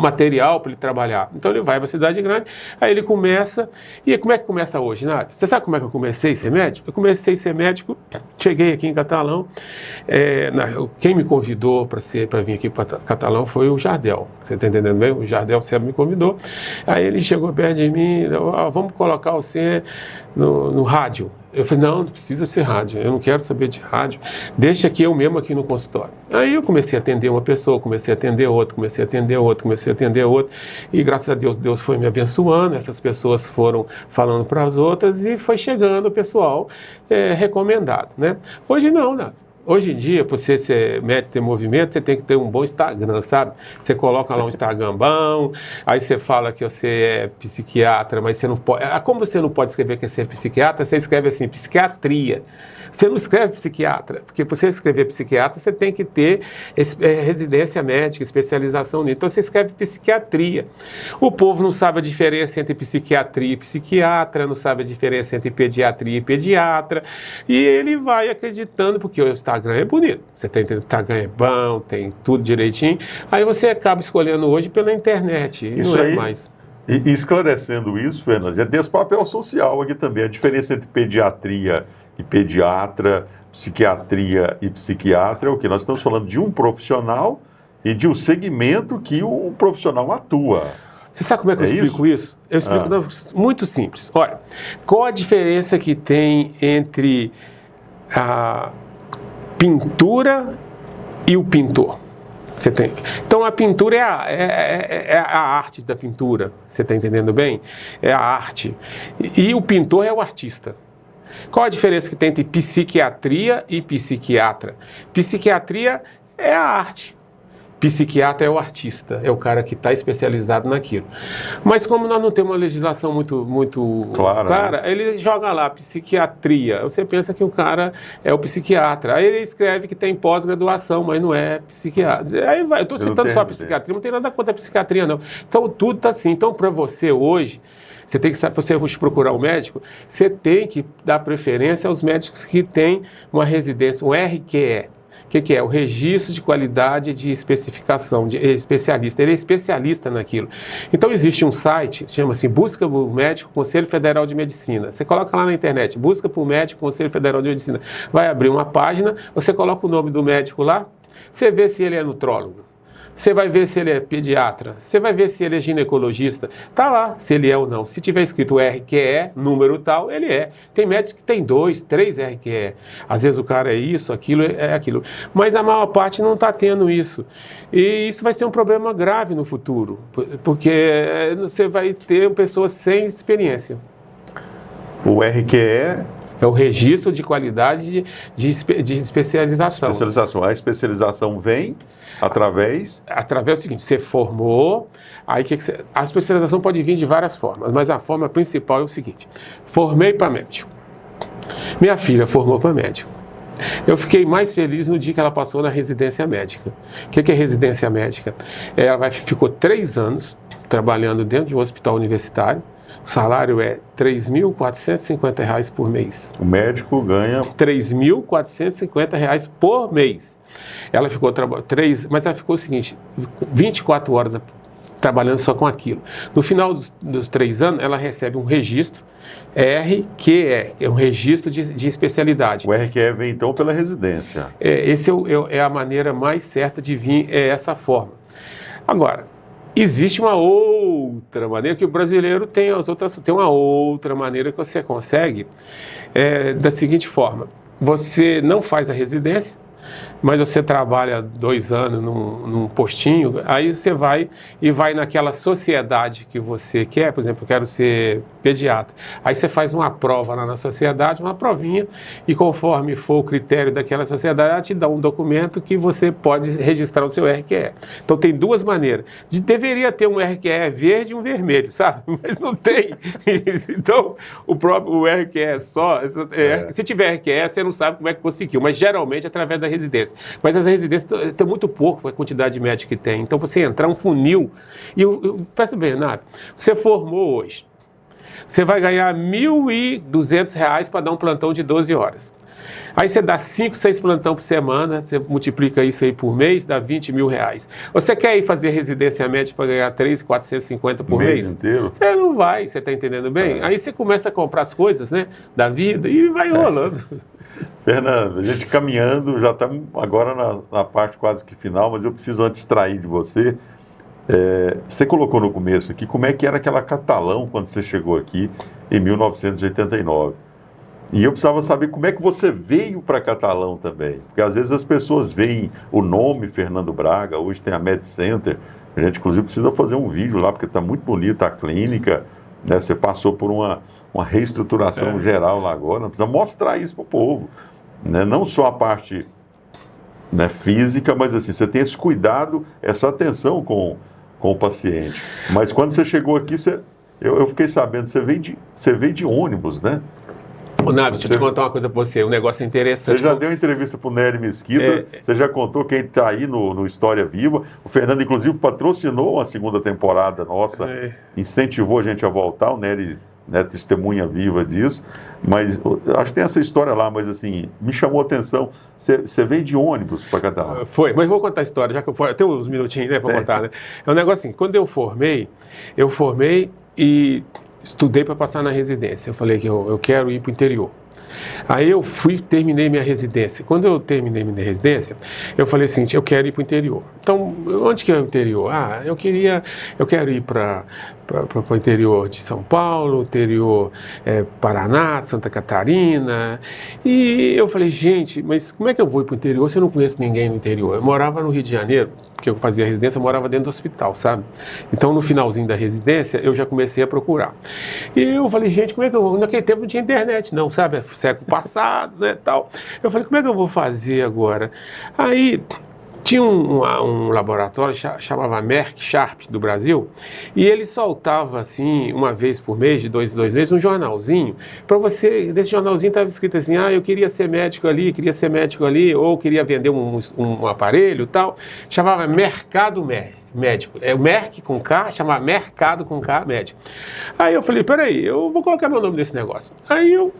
material para ele trabalhar. Então ele vai para a cidade grande, aí ele começa. E como é que começa hoje, Nádia? Você sabe como é que eu comecei a ser médico? Eu comecei a ser médico, cheguei aqui em Catalão. Quem me convidou para vir aqui para Catalão foi o Jardel. Você está entendendo bem? O Jardel sempre me convidou. Aí ele chegou perto de mim, vamos colocar você no rádio. Eu falei, não precisa ser rádio, eu não quero saber de rádio, deixa aqui eu mesmo aqui no consultório. Aí eu comecei a atender uma pessoa, comecei a atender outra, e graças a Deus, Deus foi me abençoando, essas pessoas foram falando para as outras e foi chegando o pessoal recomendado, né? Hoje não, né? Hoje em dia, para você ser médico, ter movimento, você tem que ter um bom Instagram, sabe? Você coloca lá um Instagram bom, aí você fala que você é psiquiatra, mas você não pode... Como você não pode escrever que você é psiquiatra, você escreve assim, psiquiatria. Você não escreve psiquiatra, porque para você escrever psiquiatra, você tem que ter residência médica, especialização nisso. Então você escreve psiquiatria. O povo não sabe a diferença entre psiquiatria e psiquiatra, não sabe a diferença entre pediatria e pediatra, e ele vai acreditando, porque o Instagram é bonito. Você tem o Instagram é bom, tem tudo direitinho, aí você acaba escolhendo hoje pela internet, e
isso
não é
aí,
mais.
E esclarecendo isso, Fernando, já tem esse papel social aqui também, a diferença entre pediatria e pediatra, psiquiatria e psiquiatra, é o que? Nós estamos falando de um profissional e de um segmento que o profissional atua.
Você sabe como é que eu explico isso? Eu explico muito simples. Olha, qual a diferença que tem entre a pintura e o pintor? Você tem. Então a pintura é a arte da pintura, você está entendendo bem? É a arte. E o pintor é o artista. Qual a diferença que tem entre psiquiatria e psiquiatra? Psiquiatria é a arte. Psiquiatra é o artista, é o cara que está especializado naquilo. Mas como nós não temos uma legislação muito clara, né? Ele joga lá, psiquiatria. Você pensa que o cara é o psiquiatra. Aí ele escreve que tem pós-graduação, mas não é psiquiatra. Aí vai, eu estou citando só a psiquiatria, não tem nada contra a psiquiatria, não. Então tudo está assim. Então para você hoje, você tem que saber, para você procurar um médico, você tem que dar preferência aos médicos que têm uma residência, um RQE. O que é? O registro de qualidade de especificação, de especialista. Ele é especialista naquilo. Então existe um site, chama-se Busca por Médico Conselho Federal de Medicina. Você coloca lá na internet, Busca por Médico Conselho Federal de Medicina. Vai abrir uma página, você coloca o nome do médico lá, você vê se ele é nutrólogo. Você vai ver se ele é pediatra, você vai ver se ele é ginecologista, tá lá, se ele é ou não. Se tiver escrito RQE, número tal, ele é. Tem médicos que tem 2, 3 RQE. Às vezes o cara é isso, aquilo, é aquilo. Mas a maior parte não está tendo isso. E isso vai ser um problema grave no futuro, porque você vai ter pessoas sem experiência.
O RQE...
é o registro de qualidade de especialização.
A especialização vem através...
Através do seguinte, você formou, aí a especialização pode vir de várias formas, mas a forma principal é o seguinte, formei para médico. Minha filha formou para médico. Eu fiquei mais feliz no dia que ela passou na residência médica. O que é residência médica? Ela ficou 3 anos trabalhando dentro de um hospital universitário, O salário é R$ 3.450 por mês.
O médico ganha...
R$ 3.450 por mês. Ela ficou mas ela ficou o seguinte, 24 horas trabalhando só com aquilo. No final dos 3 anos, ela recebe um registro RQE, é um registro de especialidade.
O RQE vem então pela residência.
Esse é a maneira mais certa de vir, é essa forma. Agora, existe uma outra maneira que o brasileiro tem, tem uma outra maneira que você consegue da seguinte forma: você não faz a residência, mas você trabalha 2 anos num postinho, aí você vai naquela sociedade que você quer. Por exemplo, eu quero ser pediatra. Aí você faz uma prova lá na sociedade, uma provinha, e conforme for o critério daquela sociedade, ela te dá um documento que você pode registrar o seu RQE. Então tem 2 maneiras. Deveria ter um RQE verde e um vermelho, sabe? Mas não tem. Então, o RQE só... Se tiver RQE, você não sabe como é que conseguiu, mas geralmente através da residência. Mas as residências tem muito pouco a quantidade de médicos que tem. Então, você entrar um funil... Peço bem, Renato, você formou hoje. Você vai ganhar R$ 1.200 para dar um plantão de 12 horas. Aí você dá 5, 6 plantão por semana, você multiplica isso aí por mês, dá R$20 mil. Você quer ir fazer residência médica para ganhar 3.450 por mês?
Mês inteiro?
Você não vai, você está entendendo bem? Aí você começa a comprar as coisas, né, da vida e vai rolando.
Fernando, a gente caminhando, já estamos agora na parte quase que final, mas eu preciso antes extrair de você. Você colocou no começo aqui como é que era aquela Catalão quando você chegou aqui em 1989. E eu precisava saber como é que você veio para Catalão também. Porque às vezes as pessoas veem o nome Fernando Braga, hoje tem a Med Center. A gente, inclusive, precisa fazer um vídeo lá, porque está muito bonita a clínica, né? Você passou por uma reestruturação geral lá agora. Precisa mostrar isso para o povo, né? Não só a parte, né, física, mas assim, você tem esse cuidado, essa atenção com o paciente. Mas quando você chegou aqui, eu fiquei sabendo, você veio de ônibus, né?
Ô, Navi, deixa eu te contar uma coisa para você, um negócio interessante.
Você já deu entrevista para o Nery Mesquita, você já contou quem está aí no História Viva. O Fernando, inclusive, patrocinou a 2ª temporada nossa, incentivou a gente a voltar, o Nery, né, testemunha viva disso. Mas acho que tem essa história lá, mas assim, me chamou a atenção. Você veio de ônibus para Catalão?
Foi, mas vou contar a história, já que eu tenho uns minutinhos, né, para contar, né? É um negócio assim, quando eu formei e estudei para passar na residência. Eu falei que eu quero ir para o interior. Aí eu terminei minha residência. Quando eu terminei minha residência, eu falei assim, eu quero ir para o interior. Então, onde que é o interior? Eu quero ir para o interior de São Paulo, interior Paraná, Santa Catarina. E eu falei, gente, mas como é que eu vou ir para o interior se eu não conheço ninguém no interior? Eu morava no Rio de Janeiro, porque eu fazia residência, eu morava dentro do hospital, sabe? Então, no finalzinho da residência, eu já comecei a procurar. E eu falei, gente, como é que eu vou? Naquele tempo não tinha internet, não, sabe? Século passado, né, tal. Eu falei, como é que eu vou fazer agora? Aí tinha um laboratório, chamava Merck Sharp, do Brasil, e ele soltava, assim, uma vez por mês, de 2 em 2 meses, um jornalzinho, para você, nesse jornalzinho estava escrito assim, eu queria ser médico ali, ou queria vender um aparelho e tal, chamava Mercado Médico. É o Merck com K, chamava Mercado com K, médico. Aí eu falei, peraí, eu vou colocar meu nome nesse negócio. Aí eu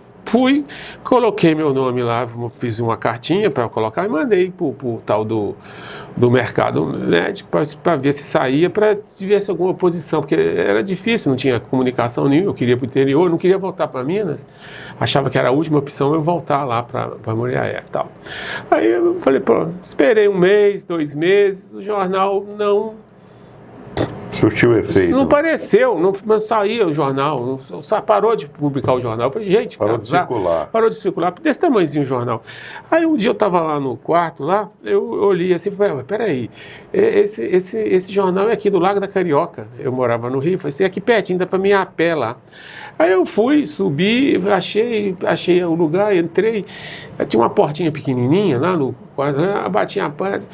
coloquei meu nome lá, fiz uma cartinha para colocar e mandei para o tal do mercado médico para ver se saía, para se tivesse alguma posição, porque era difícil, não tinha comunicação nenhuma, eu queria ir para o interior, não queria voltar para Minas, achava que era a última opção eu voltar lá para Muriaé e tal. Aí eu falei, pronto, esperei 1 mês, 2 meses, o jornal não...
Surtiu efeito.
Não apareceu, não saía o jornal, só parou de publicar o jornal. Eu falei, gente,
parou de circular.
Parou de circular, desse tamanhozinho o jornal. Aí um dia eu estava lá no quarto, eu olhei assim, peraí, esse jornal é aqui do Lago da Carioca. Eu morava no Rio, falei assim, aqui pertinho, dá para mim ir a pé lá. Aí eu fui, subi, achei o lugar, entrei, tinha uma portinha pequenininha lá no quarto, bati a porta.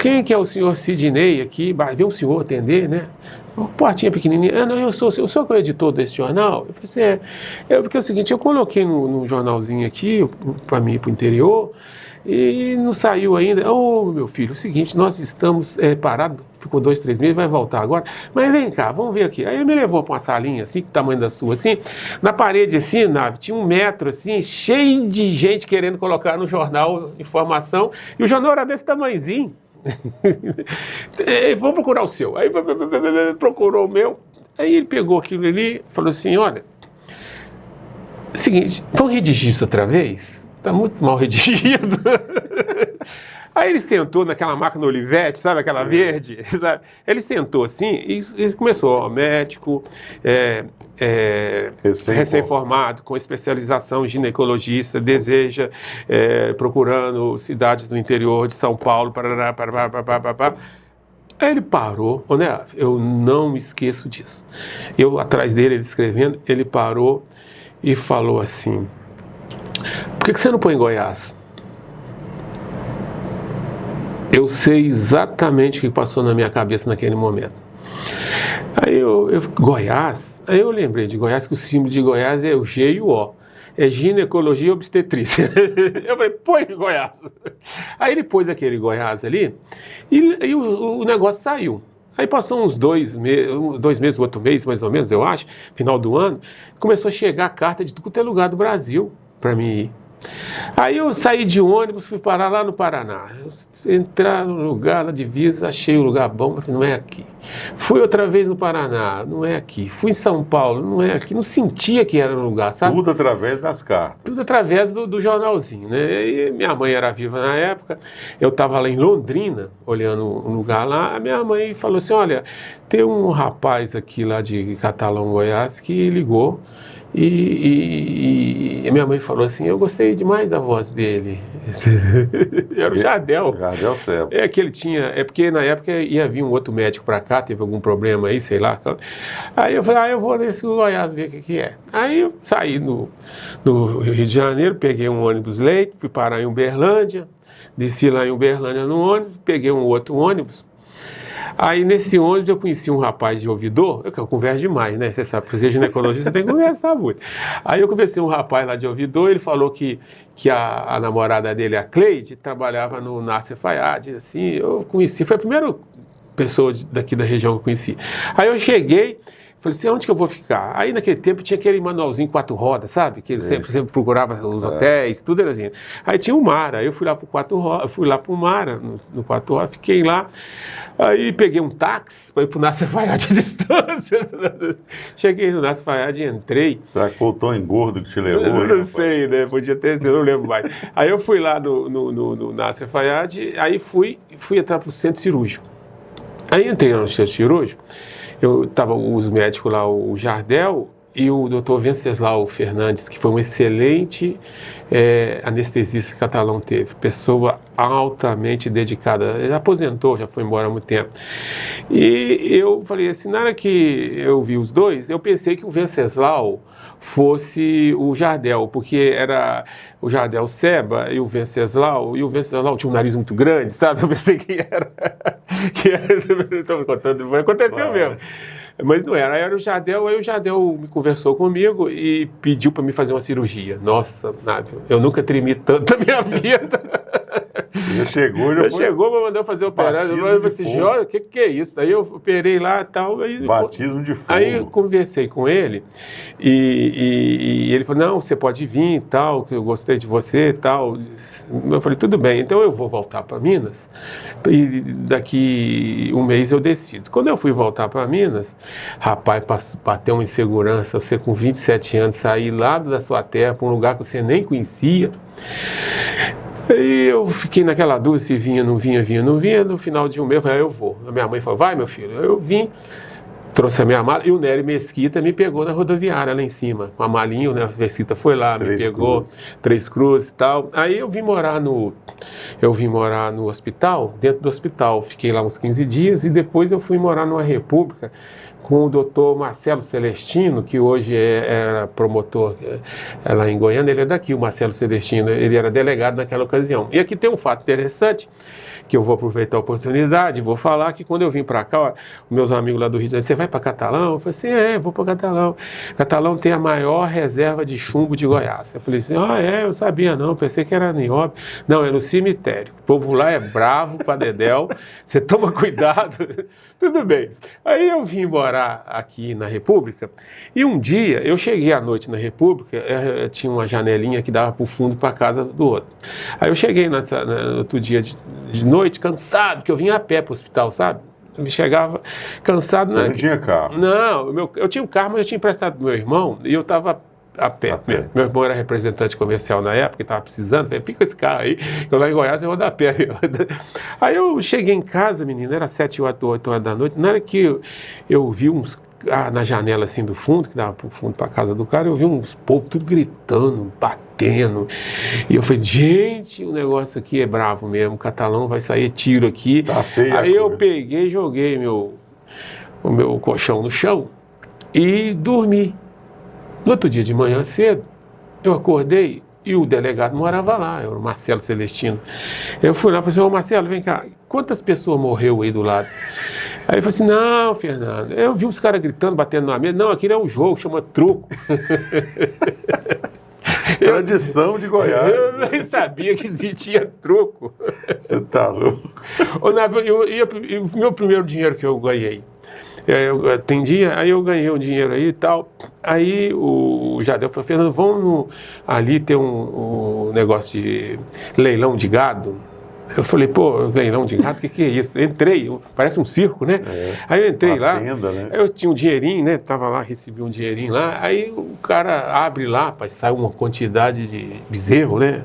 Quem que é o senhor Sidney aqui? Veio um senhor atender, né? Uma portinha pequenininha. Não, eu sou o senhor que é o editor desse jornal? Eu falei assim, porque é o seguinte, eu coloquei no jornalzinho aqui, para mim ir para o interior, E não saiu ainda. Ô, meu filho, é o seguinte, nós estamos parados, ficou 2, 3 meses, vai voltar agora. Mas vem cá, vamos ver aqui. Aí ele me levou para uma salinha, assim, que tamanho da sua, assim. Na parede, assim, tinha 1 metro, assim, cheio de gente querendo colocar no jornal informação. E o jornal era desse tamanhozinho. Vamos procurar o seu. Aí procurou o meu. Aí ele pegou aquilo ali e falou assim, olha, seguinte, vamos redigir isso outra vez? Está muito mal redigido. Aí ele sentou naquela máquina Olivetti, sabe, aquela verde? Sabe? Ele sentou assim e começou, ó, médico, recém-formado, com especialização em ginecologista, deseja, procurando cidades do interior de São Paulo, parará. Aí ele parou, né? Eu não me esqueço disso. Eu atrás dele, ele escrevendo, ele parou e falou assim, por que você não põe Goiás? Eu sei exatamente o que passou na minha cabeça naquele momento. Aí Goiás, aí eu lembrei de Goiás, que o símbolo de Goiás é o G e o O. É ginecologia e obstetrícia. Eu falei, põe Goiás. Aí ele pôs aquele Goiás ali e o negócio saiu. Aí passou uns 2 meses, outro mês, mais ou menos, eu acho, final do ano, começou a chegar a carta de tudo que é lugar do Brasil para mim ir. Aí eu saí de ônibus, fui parar lá no Paraná. Entrar no lugar, na divisa, achei o lugar bom, mas não é aqui. Fui outra vez no Paraná, não é aqui. Fui em São Paulo, não é aqui. Não sentia que era o lugar, sabe?
Tudo através das cartas.
Tudo através do jornalzinho, né? E minha mãe era viva na época. Eu estava lá em Londrina, olhando um lugar lá. A minha mãe falou assim, olha, tem um rapaz aqui lá de Catalão, Goiás, que ligou. E minha mãe falou assim, eu gostei demais da voz dele. Era o Jardel.
Jardel Seba.
É que ele tinha, é porque na época ia vir um outro médico para cá, teve algum problema aí, sei lá. Aí eu falei, eu vou nesse Goiás ver o que é. Aí eu saí no Rio de Janeiro, peguei um ônibus leite, fui parar em Uberlândia, desci lá em Uberlândia no ônibus, peguei um outro ônibus. Aí nesse ônibus eu conheci um rapaz de ouvidor, eu converso demais, né? Você sabe, para ser ginecologista você tem que conversar muito. Aí eu conversei com um rapaz lá de ouvidor, ele falou que a namorada dele, a Cleide, trabalhava no Nasser Fayad, assim, eu conheci, foi a primeira pessoa daqui da região que eu conheci. Aí eu cheguei, falei assim, onde que eu vou ficar? Aí naquele tempo tinha aquele manualzinho 4 rodas, sabe? Que ele sempre procurava os hotéis, tudo era assim. Aí tinha o Mara, aí eu fui lá pro 4 rodas, fui lá pro Mara, no 4 rodas, fiquei lá. Aí peguei um táxi para ir pro Nasser Fayad à distância. Cheguei no Nasser Fayad e entrei.
Será que foi o Tão Engordo que te levou?
Eu não sei, né? Podia ter, eu não lembro mais. Aí eu fui lá no Nasser Fayad, aí fui entrar pro centro cirúrgico. Aí entrei no centro cirúrgico, tava os médicos lá, o Jardel e o Dr. Venceslau Fernandes, que foi um excelente anestesista que Catalão teve, pessoa altamente dedicada, ele aposentou, já foi embora há muito tempo. E eu falei assim, na hora que eu vi os dois, eu pensei que o Venceslau fosse o Jardel, porque era o Jardel Seba e o Venceslau tinha um nariz muito grande, sabe? Eu pensei que era estou contando, aconteceu mesmo. Mas não era, era o Jardel, aí o Jardel me conversou comigo e pediu para me fazer uma cirurgia. Nossa, Návio, eu nunca tremi tanto na minha vida.
Já chegou,
me mandou fazer operar. Eu falei assim, o que é isso? Aí eu operei lá e tal. Aí,
batismo de fogo.
Aí eu conversei com ele e ele falou, não, você pode vir e tal, que eu gostei de você e tal. Eu falei, tudo bem, então eu vou voltar para Minas e daqui um mês eu decido. Quando eu fui voltar para Minas, rapaz, bateu uma insegurança, você com 27 anos sair lá da sua terra para um lugar que você nem conhecia. E eu fiquei naquela dúvida se vinha, não vinha. No final de um mês eu falei, eu vou. A minha mãe falou, vai meu filho. Eu vim, trouxe a minha mala e o Nery Mesquita me pegou na rodoviária lá em cima, com a malinha. O Nery Mesquita foi lá, me pegou, Três Cruzes e tal. Aí eu vim morar no hospital, dentro do hospital. Fiquei lá uns 15 dias e depois eu fui morar numa república com o doutor Marcelo Celestino, que hoje é promotor lá em Goiânia. Ele é daqui, o Marcelo Celestino, ele era delegado naquela ocasião. E aqui tem um fato interessante, que eu vou aproveitar a oportunidade, vou falar que quando eu vim para cá, ó, meus amigos lá do Rio de Janeiro, você vai para Catalão? Eu falei assim, vou para Catalão. Catalão tem a maior reserva de chumbo de Goiás. Eu falei assim, eu sabia não, pensei que era Nióbio. Não, é no cemitério. O povo lá é bravo para dedéu, você toma cuidado. Tudo bem. Aí eu vim morar aqui na República e um dia eu cheguei à noite na República, tinha uma janelinha que dava para o fundo para a casa do outro. Aí eu cheguei no outro dia de noite, cansado, que eu vinha a pé para o hospital, sabe? Eu chegava cansado.
Você não tinha carro?
Não, eu tinha um carro, mas eu tinha emprestado do meu irmão e eu estava a pé. Meu irmão era representante comercial na época, estava precisando. Falei, fica esse carro aí, eu lá em Goiás eu vou dar a pé. Aí eu cheguei em casa, menina, era 7, 8 horas da noite. Na hora que eu vi uns na janela assim do fundo, que dava pro fundo para casa do cara, eu vi uns povos tudo gritando, batendo. E eu falei, gente, o negócio aqui é bravo mesmo, o Catalão vai sair tiro aqui.
Tá feio.
Aí eu peguei e joguei o meu colchão no chão e dormi. No outro dia de manhã cedo, eu acordei e o delegado morava lá, era o Marcelo Celestino. Eu fui lá e falei assim, Marcelo, vem cá, quantas pessoas morreu aí do lado? Aí ele falou assim, não, Fernando, eu vi uns caras gritando, batendo na mesa. Não, aquilo é um jogo, chama truco.
Tradição de Goiás.
Eu nem sabia que existia truco.
Você tá louco.
E o meu primeiro dinheiro que eu ganhei, eu atendia, aí eu ganhei um dinheiro aí e tal. Aí o Jadel falou, Fernando, vamos ali ter um negócio de leilão de gado. Eu falei, pô, leilão de gado, o que é isso? Entrei, parece um circo, né? Aí eu entrei lá,
tenda, né?
eu tinha um dinheirinho, né? Tava lá, recebi um dinheirinho lá, aí o cara abre lá, rapaz, sai uma quantidade de bezerro, né?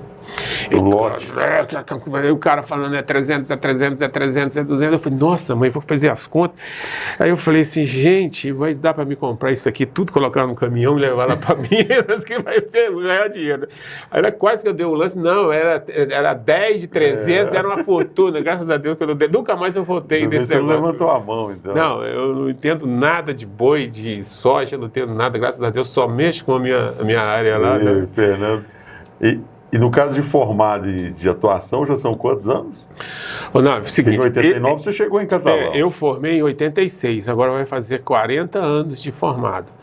Lote.
Aí o cara falando, é 300, é 300, é 300, é 200. Eu falei, nossa, mãe, vou fazer as contas. Aí eu falei assim, gente, vai dar para me comprar isso aqui, tudo colocar no caminhão e levar lá para Minas, que vai ser ganhar dinheiro. Aí era quase que eu dei um lance, não, era 10 de 300, era uma fortuna, graças a Deus que eu não dei. Nunca mais eu voltei nesse
Você não levantou a mão, então.
Não, eu não entendo nada de boi, de soja, não entendo nada, graças a Deus, só mexo com a minha área lá. Né?
Fernando, e no caso de formado de atuação, já são quantos anos?
Não, seguinte,
em 89 você chegou em Catalão.
Eu formei em 86, agora vai fazer 40 anos de formado.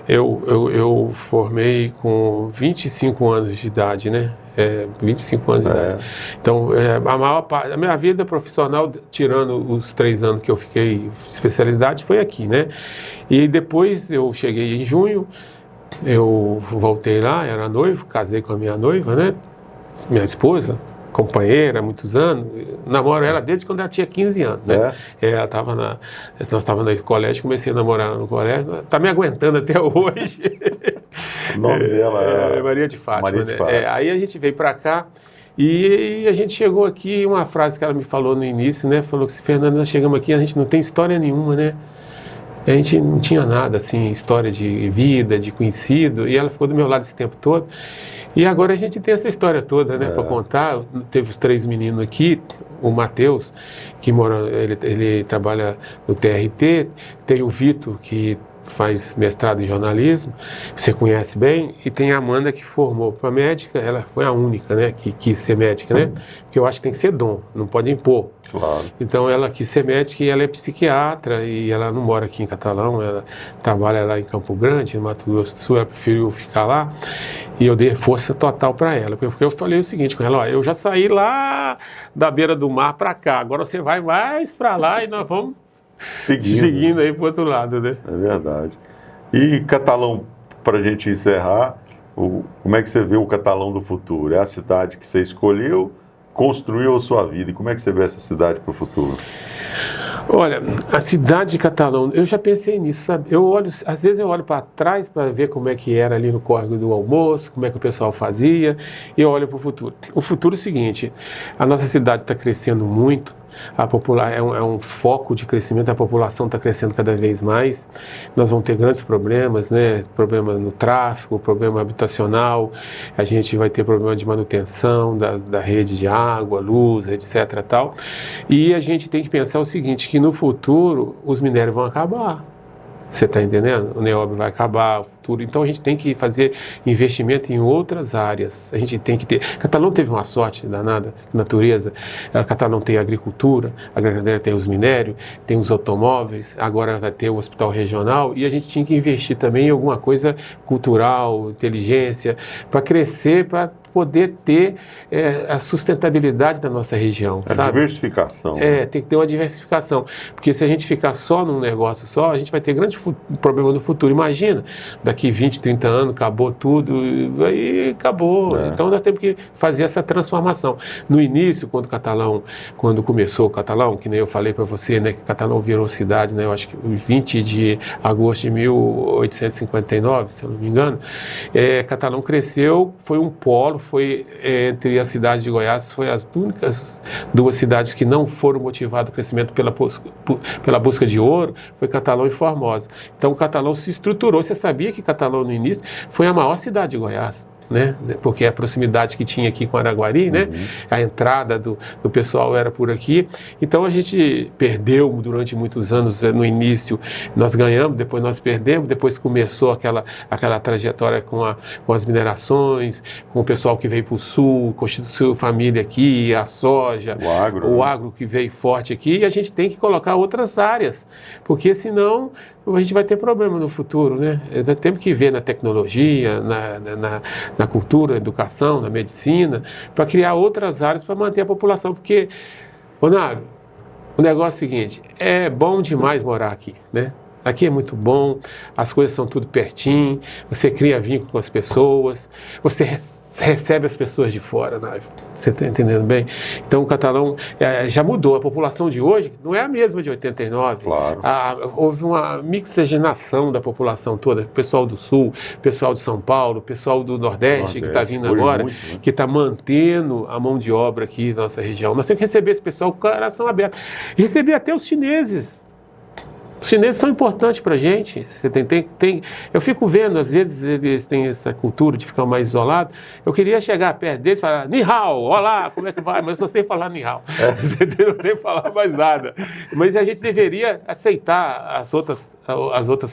Eu formei com 25 anos de idade, né? 25 anos de idade. Então, a maior parte, a minha vida profissional, tirando os 3 anos que eu fiquei especialidade, foi aqui, né? E depois eu cheguei em junho, eu voltei lá, era noivo, casei com a minha noiva, né? Minha esposa, companheira há muitos anos. Namoro ela desde quando ela tinha 15 anos, né? Ela tava nós estávamos no colégio, comecei a namorar no colégio, está me aguentando até hoje.
O nome dela
é Maria de Fátima, né? Aí a gente veio para cá e a gente chegou aqui, uma frase que ela me falou no início, né? Falou que, Fernando, nós chegamos aqui, a gente não tem história nenhuma, né? A gente não tinha nada, assim, história de vida, de conhecido, e ela ficou do meu lado esse tempo todo. E agora a gente tem essa história toda, né, para contar. Teve os 3 meninos aqui, o Matheus, que mora, ele trabalha no TRT, tem o Vitor, que faz mestrado em jornalismo, você conhece bem, e tem a Amanda, que formou para médica, ela foi a única, né, que quis ser médica, né, porque eu acho que tem que ser dom, não pode impor.
Claro.
Então ela quis ser médica e ela é psiquiatra e ela não mora aqui em Catalão, ela trabalha lá em Campo Grande, no Mato Grosso do Sul, ela preferiu ficar lá e eu dei força total para ela, porque eu falei o seguinte com ela, ó, eu já saí lá da beira do mar para cá, agora você vai mais para lá e nós vamos seguindo aí para o outro lado, né?
É verdade. E Catalão, para a gente encerrar, como é que você vê o Catalão do futuro? É a cidade que você escolheu, construiu a sua vida, e como é que você vê essa cidade para o futuro?
Olha, a cidade de Catalão, eu já pensei nisso, sabe? Às vezes eu olho para trás para ver como é que era ali no córrego do almoço, como é que o pessoal fazia, e eu olho para o futuro. O futuro é o seguinte, a nossa cidade está crescendo muito, é um foco de crescimento, a população está crescendo cada vez mais, nós vamos ter grandes problemas, né? Problema no tráfego, problema habitacional, a gente vai ter problema de manutenção da rede de água, luz, etc. E a gente tem que pensar o seguinte, que no futuro os minérios vão acabar. Você está entendendo? O NEOB vai acabar, o futuro. Então a gente tem que fazer investimento em outras áreas. A gente tem que ter. Catalão teve uma sorte danada, natureza. Catalão tem a agricultura, a Granadera tem os minérios, tem os automóveis, agora vai ter o hospital regional e a gente tinha que investir também em alguma coisa cultural, inteligência, para crescer, para poder ter a sustentabilidade da nossa região.
A diversificação.
Tem que ter uma diversificação. Porque se a gente ficar só num negócio só, a gente vai ter grande problema no futuro. Imagina, daqui 20, 30 anos, acabou tudo, aí acabou. Então nós temos que fazer essa transformação. No início, quando começou o Catalão, que nem eu falei para você, né, que Catalão virou cidade, né, eu acho que 20 de agosto de 1859, se eu não me engano, Catalão cresceu, foi um polo, foi entre as cidades de Goiás, foi as únicas duas cidades que não foram motivadas o crescimento pela busca de ouro, foi Catalão e Formosa. Então, Catalão se estruturou. Você sabia que Catalão, no início, foi a maior cidade de Goiás? Né? Porque a proximidade que tinha aqui com Araguari, né? A entrada do pessoal era por aqui. Então a gente perdeu durante muitos anos. No início nós ganhamos, depois nós perdemos, depois começou aquela trajetória com as minerações, com o pessoal que veio para o sul, constituiu família aqui, a soja, o agro que veio forte aqui, e a gente tem que colocar outras áreas, porque senão a gente vai ter problema no futuro, né? Temos que ver na tecnologia, na cultura, na educação, na medicina, para criar outras áreas para manter a população, porque, Návio, o negócio é o seguinte, é bom demais morar aqui, né? Aqui é muito bom, as coisas são tudo pertinho, você cria vínculo com as pessoas, você recebe as pessoas de fora, Návio. Você está entendendo bem? Então o Catalão já mudou. A população de hoje não é a mesma de 89.
Claro.
Houve uma mixigenação da população toda. Pessoal do Sul, pessoal de São Paulo, pessoal do Nordeste que está vindo agora, muito, né? Que está mantendo a mão de obra aqui na nossa região. Nós temos que receber esse pessoal com o coração aberto. E receber até os chineses. Os chineses são importantes para a gente. Você eu fico vendo, às vezes, eles têm essa cultura de ficar mais isolado. Eu queria chegar perto deles e falar, Ni hao, olá, como é que vai? Mas eu só sei falar Ni hao. Não sei falar mais nada. Mas a gente deveria aceitar as outras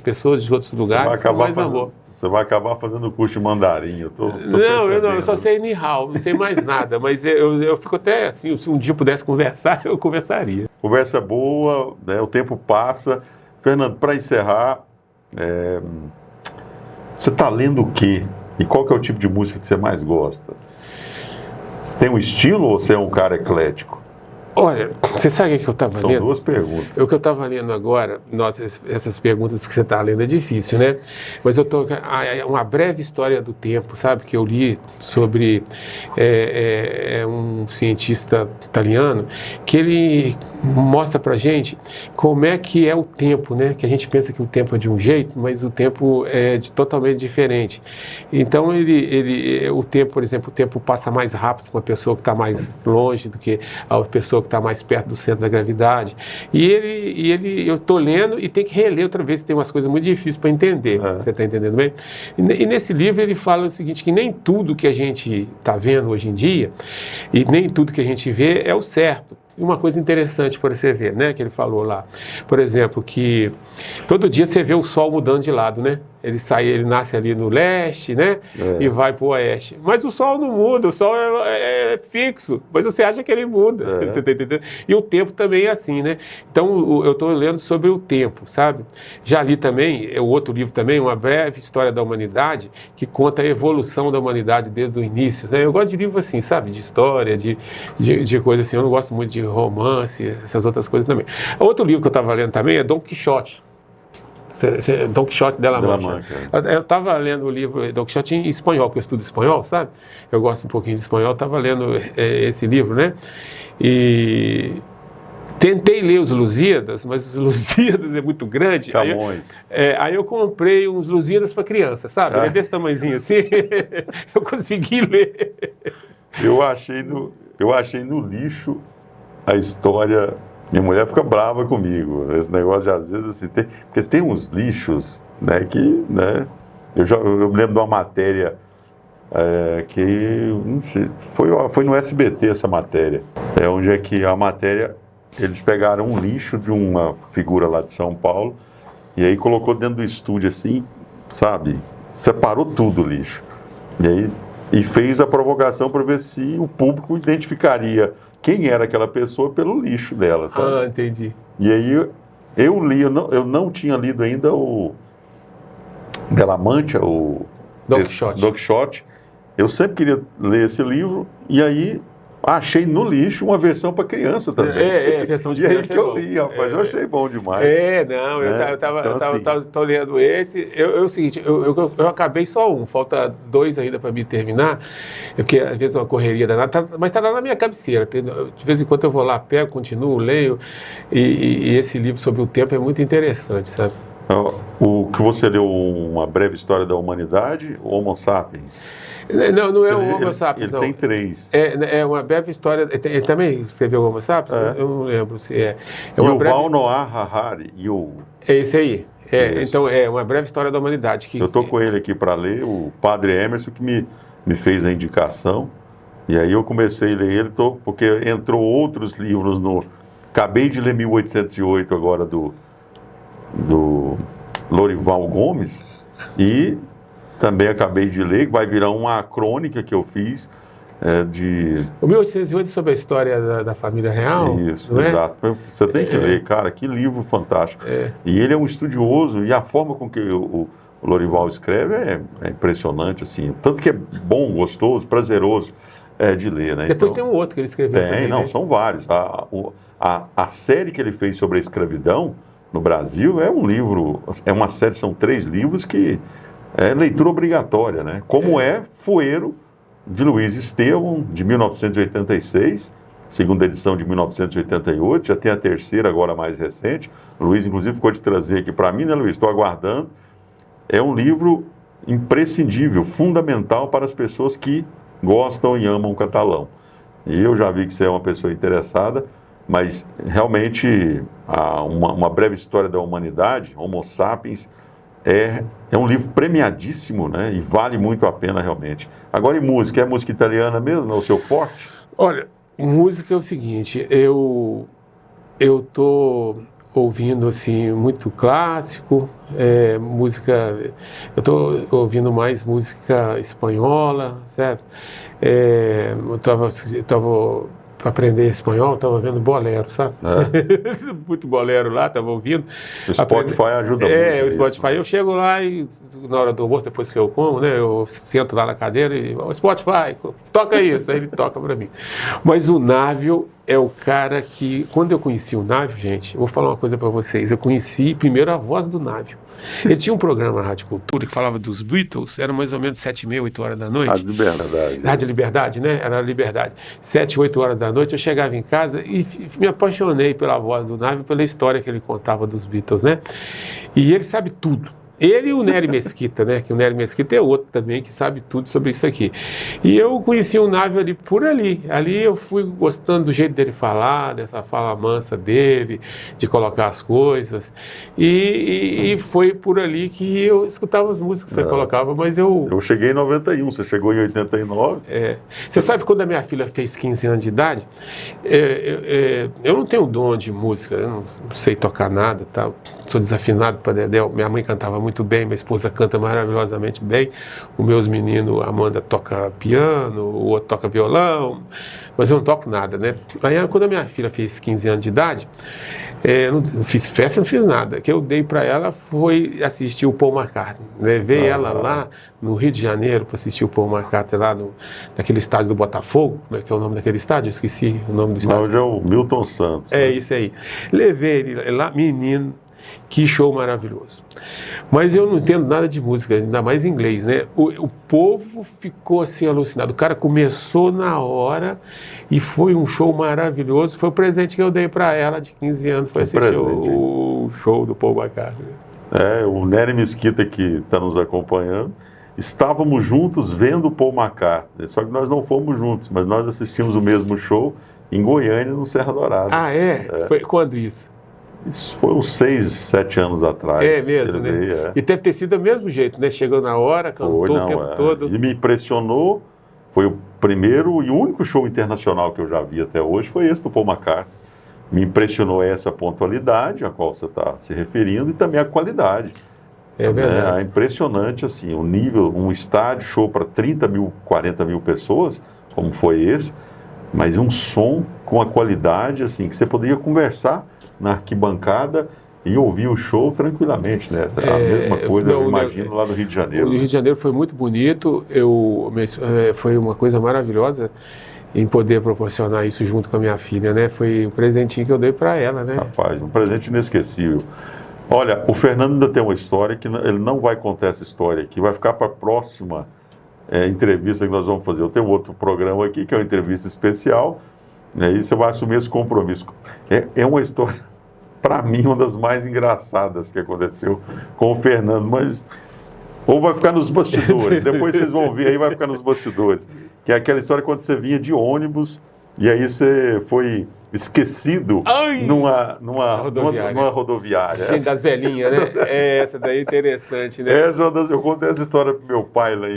pessoas de outros lugares com mais amor.
Você vai acabar fazendo curso de mandarim.
Eu só sei Ni hao, não sei mais nada. Mas eu fico até assim, se um dia eu pudesse conversar, eu conversaria.
Conversa boa, né? O tempo passa. Fernando, para encerrar, você está lendo o quê? E qual que é o tipo de música que você mais gosta? Tem um estilo ou você é um cara eclético?
Olha, você sabe o que eu estava lendo?
São duas perguntas.
O que eu estava lendo agora, nossa, essas perguntas que você está lendo é difícil, né? Mas eu estou... uma breve história do tempo, sabe? Que eu li sobre um cientista italiano, que ele mostra pra gente como é que é o tempo, né? Que a gente pensa que o tempo é de um jeito, mas o tempo é totalmente diferente. Então, o tempo, por exemplo, o tempo passa mais rápido com a pessoa que está mais longe do que a pessoa que está mais perto do centro da gravidade. Eu estou lendo e tem que reler outra vez, tem umas coisas muito difíceis para entender. Você está entendendo bem? E nesse livro ele fala o seguinte, que nem tudo que a gente está vendo hoje em dia e nem tudo que a gente vê é o certo. E uma coisa interessante para você ver, né, que ele falou lá, por exemplo, que todo dia você vê o sol mudando de lado, né? Ele nasce ali no leste, né? E vai para o oeste. Mas o sol não muda, o sol é fixo, mas você acha que ele muda, você tá entendendo? E o tempo também é assim, né? Então, eu estou lendo sobre o tempo, sabe? Já li também, o outro livro também, Uma Breve História da Humanidade, que conta a evolução da humanidade desde o início, né? Eu gosto de livros assim, sabe? De história, de coisa assim. Eu não gosto muito de romance, essas outras coisas também. Outro livro que eu estava lendo também é Dom Quixote. Dom Quixote de la Mancha. Eu estava lendo o livro Dom Quixote em espanhol, porque eu estudo espanhol, sabe? Eu gosto um pouquinho de espanhol, estava lendo esse livro, né? E tentei ler os Lusíadas, mas os Lusíadas é muito grande. Aí eu comprei uns Lusíadas para criança, sabe? Ele é desse tamanhozinho assim. Eu consegui ler.
Eu achei no lixo a história. Minha mulher fica brava comigo, esse negócio de às vezes assim, porque tem uns lixos, né, que, né, eu me lembro de uma matéria que, não sei, foi no SBT essa matéria, onde é que a matéria, eles pegaram um lixo de uma figura lá de São Paulo E aí colocou dentro do estúdio assim, sabe? Separou tudo o lixo. E fez a provocação para ver se o público identificaria quem era aquela pessoa pelo lixo dela, sabe?
Ah, entendi.
E aí eu li, eu não tinha lido ainda o Della Mancha, o
Don Quixote.
Don Quixote. Eu sempre queria ler esse livro e aí achei no lixo uma versão para criança também.
A versão de
e
criança.
aí que eu li, rapaz, eu achei bom demais.
Não,
né?
eu tô lendo esse. É o seguinte, eu acabei só um, falta 2 ainda para me terminar, porque às vezes é uma correria danada, mas está lá na minha cabeceira. De vez em quando eu vou lá, pego, continuo, leio, e esse livro sobre o tempo é muito interessante, sabe?
O que você leu, Uma Breve História da Humanidade, ou Homo Sapiens?
Não é o Homo Sapiens, não.
Ele tem 3.
É uma breve história. Ele também escreveu o Homo Sapiens? Eu não lembro se é.
Yuval Noah Harari.
É esse aí. Então, é Uma Breve História da Humanidade.
Eu estou com ele aqui para ler, o padre Emerson, que me fez a indicação. E aí eu comecei a ler ele, porque entrou outros livros no... Acabei de ler 1808 agora, do Lorival Gomes, e também acabei de ler, que vai virar uma crônica que eu fiz de...
O 1808 sobre a história da família real?
Isso, exato. Você tem que ler, cara, que livro fantástico. E ele é um estudioso, e a forma com que o Lorival escreve é impressionante, assim. Tanto que é bom, gostoso, prazeroso de ler, né?
Depois tem um outro que ele escreveu também,
não,
né?
são vários. A série que ele fez sobre a escravidão no Brasil é um livro, é uma série, são 3 livros que é leitura obrigatória, né? Como é Fueiro, de Luiz Estevão, de 1986, segunda edição de 1988, já tem a terceira agora mais recente. O Luiz, inclusive, ficou de trazer aqui para mim, né, Luiz? Estou aguardando. É um livro imprescindível, fundamental para as pessoas que gostam e amam o catalão. E eu já vi que você é uma pessoa interessada, mas realmente uma breve história da humanidade, Homo Sapiens, é um livro premiadíssimo, né? E vale muito a pena realmente. Agora, e música? É música italiana mesmo? É o seu forte?
Olha, música é o seguinte, eu tô ouvindo assim muito clássico, música, eu tô ouvindo mais música espanhola, certo? Eu tava para aprender espanhol, estava vendo bolero, sabe? Muito bolero lá, estava ouvindo.
O Spotify ajuda muito.
O Spotify. Eu chego lá e, na hora do almoço, depois que eu como, né, eu sento lá na cadeira e o Spotify, toca isso. Aí ele toca para mim. Mas o Návio é o cara que, quando eu conheci o Návio, gente, eu vou falar uma coisa para vocês. Eu conheci primeiro a voz do Návio. Ele tinha um programa na Rádio Cultura que falava dos Beatles, era mais ou menos 7h30, 8 horas da noite.
Rádio Liberdade.
Rádio Liberdade, né? Era a Liberdade. 7, 8 horas da noite, eu chegava em casa e me apaixonei pela voz do Návio, pela história que ele contava dos Beatles, né? E ele sabe tudo. Ele e o Nery Mesquita, né? Que o Nery Mesquita é outro também que sabe tudo sobre isso aqui. E eu conheci o Návio ali por ali. Ali eu fui gostando do jeito dele falar, dessa fala mansa dele, de colocar as coisas. E foi por ali que eu escutava as músicas que você colocava, mas
Eu cheguei em 91, você chegou em 89.
Você sabe, quando a minha filha fez 15 anos de idade, eu não tenho dom de música, eu não sei tocar nada, tá? Sou desafinado para dedéu. Minha mãe cantava muito bem, minha esposa canta maravilhosamente bem. Os meus meninos, a Amanda toca piano, o outro toca violão, mas eu não toco nada, né? Aí, quando a minha filha fez 15 anos de idade, eu não fiz festa, não fiz nada. O que eu dei para ela foi assistir o Paul McCartney. Levei ela lá no Rio de Janeiro para assistir o Paul McCartney lá naquele estádio do Botafogo. Como é que é o nome daquele estádio? Eu esqueci o nome do estádio.
Hoje é o Milton Santos.
É, né? Isso aí. Levei ele lá, menino. Que show maravilhoso. Mas eu não entendo nada de música, ainda mais em inglês, né? O povo ficou assim alucinado. O cara começou na hora e foi um show maravilhoso. Foi o presente que eu dei para ela de 15 anos. Foi assistir o show do Paul McCartney.
O Nery Mesquita, que está nos acompanhando, estávamos juntos vendo o Paul McCartney. Só que nós não fomos juntos, mas nós assistimos o mesmo show em Goiânia, no Serra Dourada.
Ah, Foi quando isso?
Isso foi uns 6, 7 anos atrás.
É mesmo, né?
Veio,
E deve ter sido do mesmo jeito, né? Chegou na hora, cantou o tempo todo.
E me impressionou, foi o primeiro e único show internacional que eu já vi até hoje, foi esse do Paul McCartney. me impressionou essa pontualidade a qual você está se referindo e também a qualidade.
É verdade.
É impressionante, assim, o nível, um estádio show para 30 mil, 40 mil pessoas, como foi esse, mas um som com a qualidade, assim, que você poderia conversar na arquibancada e ouvir o show tranquilamente, né? A mesma coisa, eu imagino, lá no Rio de Janeiro.
O Rio de Janeiro foi muito bonito, foi uma coisa maravilhosa em poder proporcionar isso junto com a minha filha, né? Foi um presentinho que eu dei para ela, né?
Rapaz, um presente inesquecível. Olha, o Fernando ainda tem uma história que ele não vai contar essa história aqui, vai ficar para a próxima entrevista que nós vamos fazer. Eu tenho outro programa aqui, que é uma entrevista especial, né, e você vai assumir esse compromisso. É uma história, para mim, uma das mais engraçadas que aconteceu com o Fernando, mas ou vai ficar nos bastidores, depois vocês vão ver aí, vai ficar nos bastidores, que é aquela história quando você vinha de ônibus e aí você foi esquecido numa rodoviária.
Gente, das velhinhas, né? Essa daí é interessante, né?
Eu contei essa história pro meu pai lá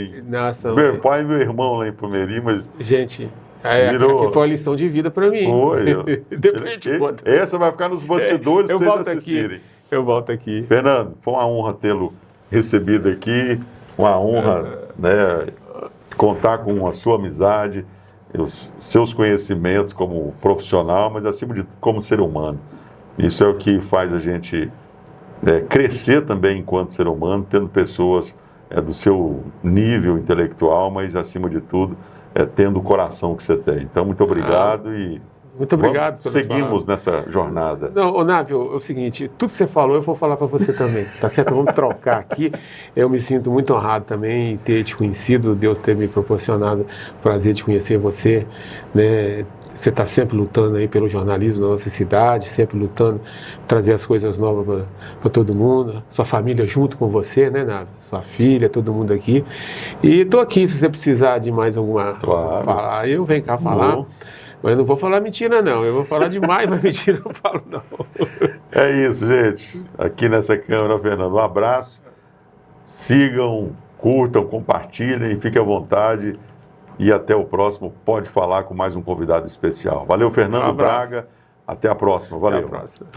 meu pai e meu irmão lá em Pomeri, mas...
Gente, aqui foi uma lição de vida para mim.
Foi.
Depois a gente conta.
Essa vai ficar nos bastidores para vocês assistirem.
Eu volto aqui.
Fernando, foi uma honra tê-lo recebido aqui, uma honra, né, contar com a sua amizade, os seus conhecimentos como profissional, mas acima de tudo como ser humano. Isso é o que faz a gente crescer também enquanto ser humano, tendo pessoas do seu nível intelectual, mas acima de tudo, tendo o coração que você tem. Então, muito obrigado e
muito obrigado.
Seguimos nessa jornada.
Não, Návio, é o seguinte, tudo que você falou, eu vou falar para você também, tá certo? Vamos trocar aqui. Eu me sinto muito honrado também em ter te conhecido, Deus ter me proporcionado o prazer de conhecer você, né? Você está sempre lutando aí pelo jornalismo na nossa cidade, sempre lutando para trazer as coisas novas para todo mundo, sua família junto com você, né, Návio? Sua filha, todo mundo aqui. E estou aqui, se você precisar de mais alguma falar, eu venho cá falar.
Bom.
Mas não vou falar mentira, não. Eu vou falar demais, mas mentira eu não falo, não.
É isso, gente. Aqui nessa câmera, Fernando, um abraço. Sigam, curtam, compartilhem, fiquem à vontade. E até o próximo Pode Falar com mais um convidado especial. Valeu, Fernando Braga. Até a próxima. Valeu.
Até a próxima.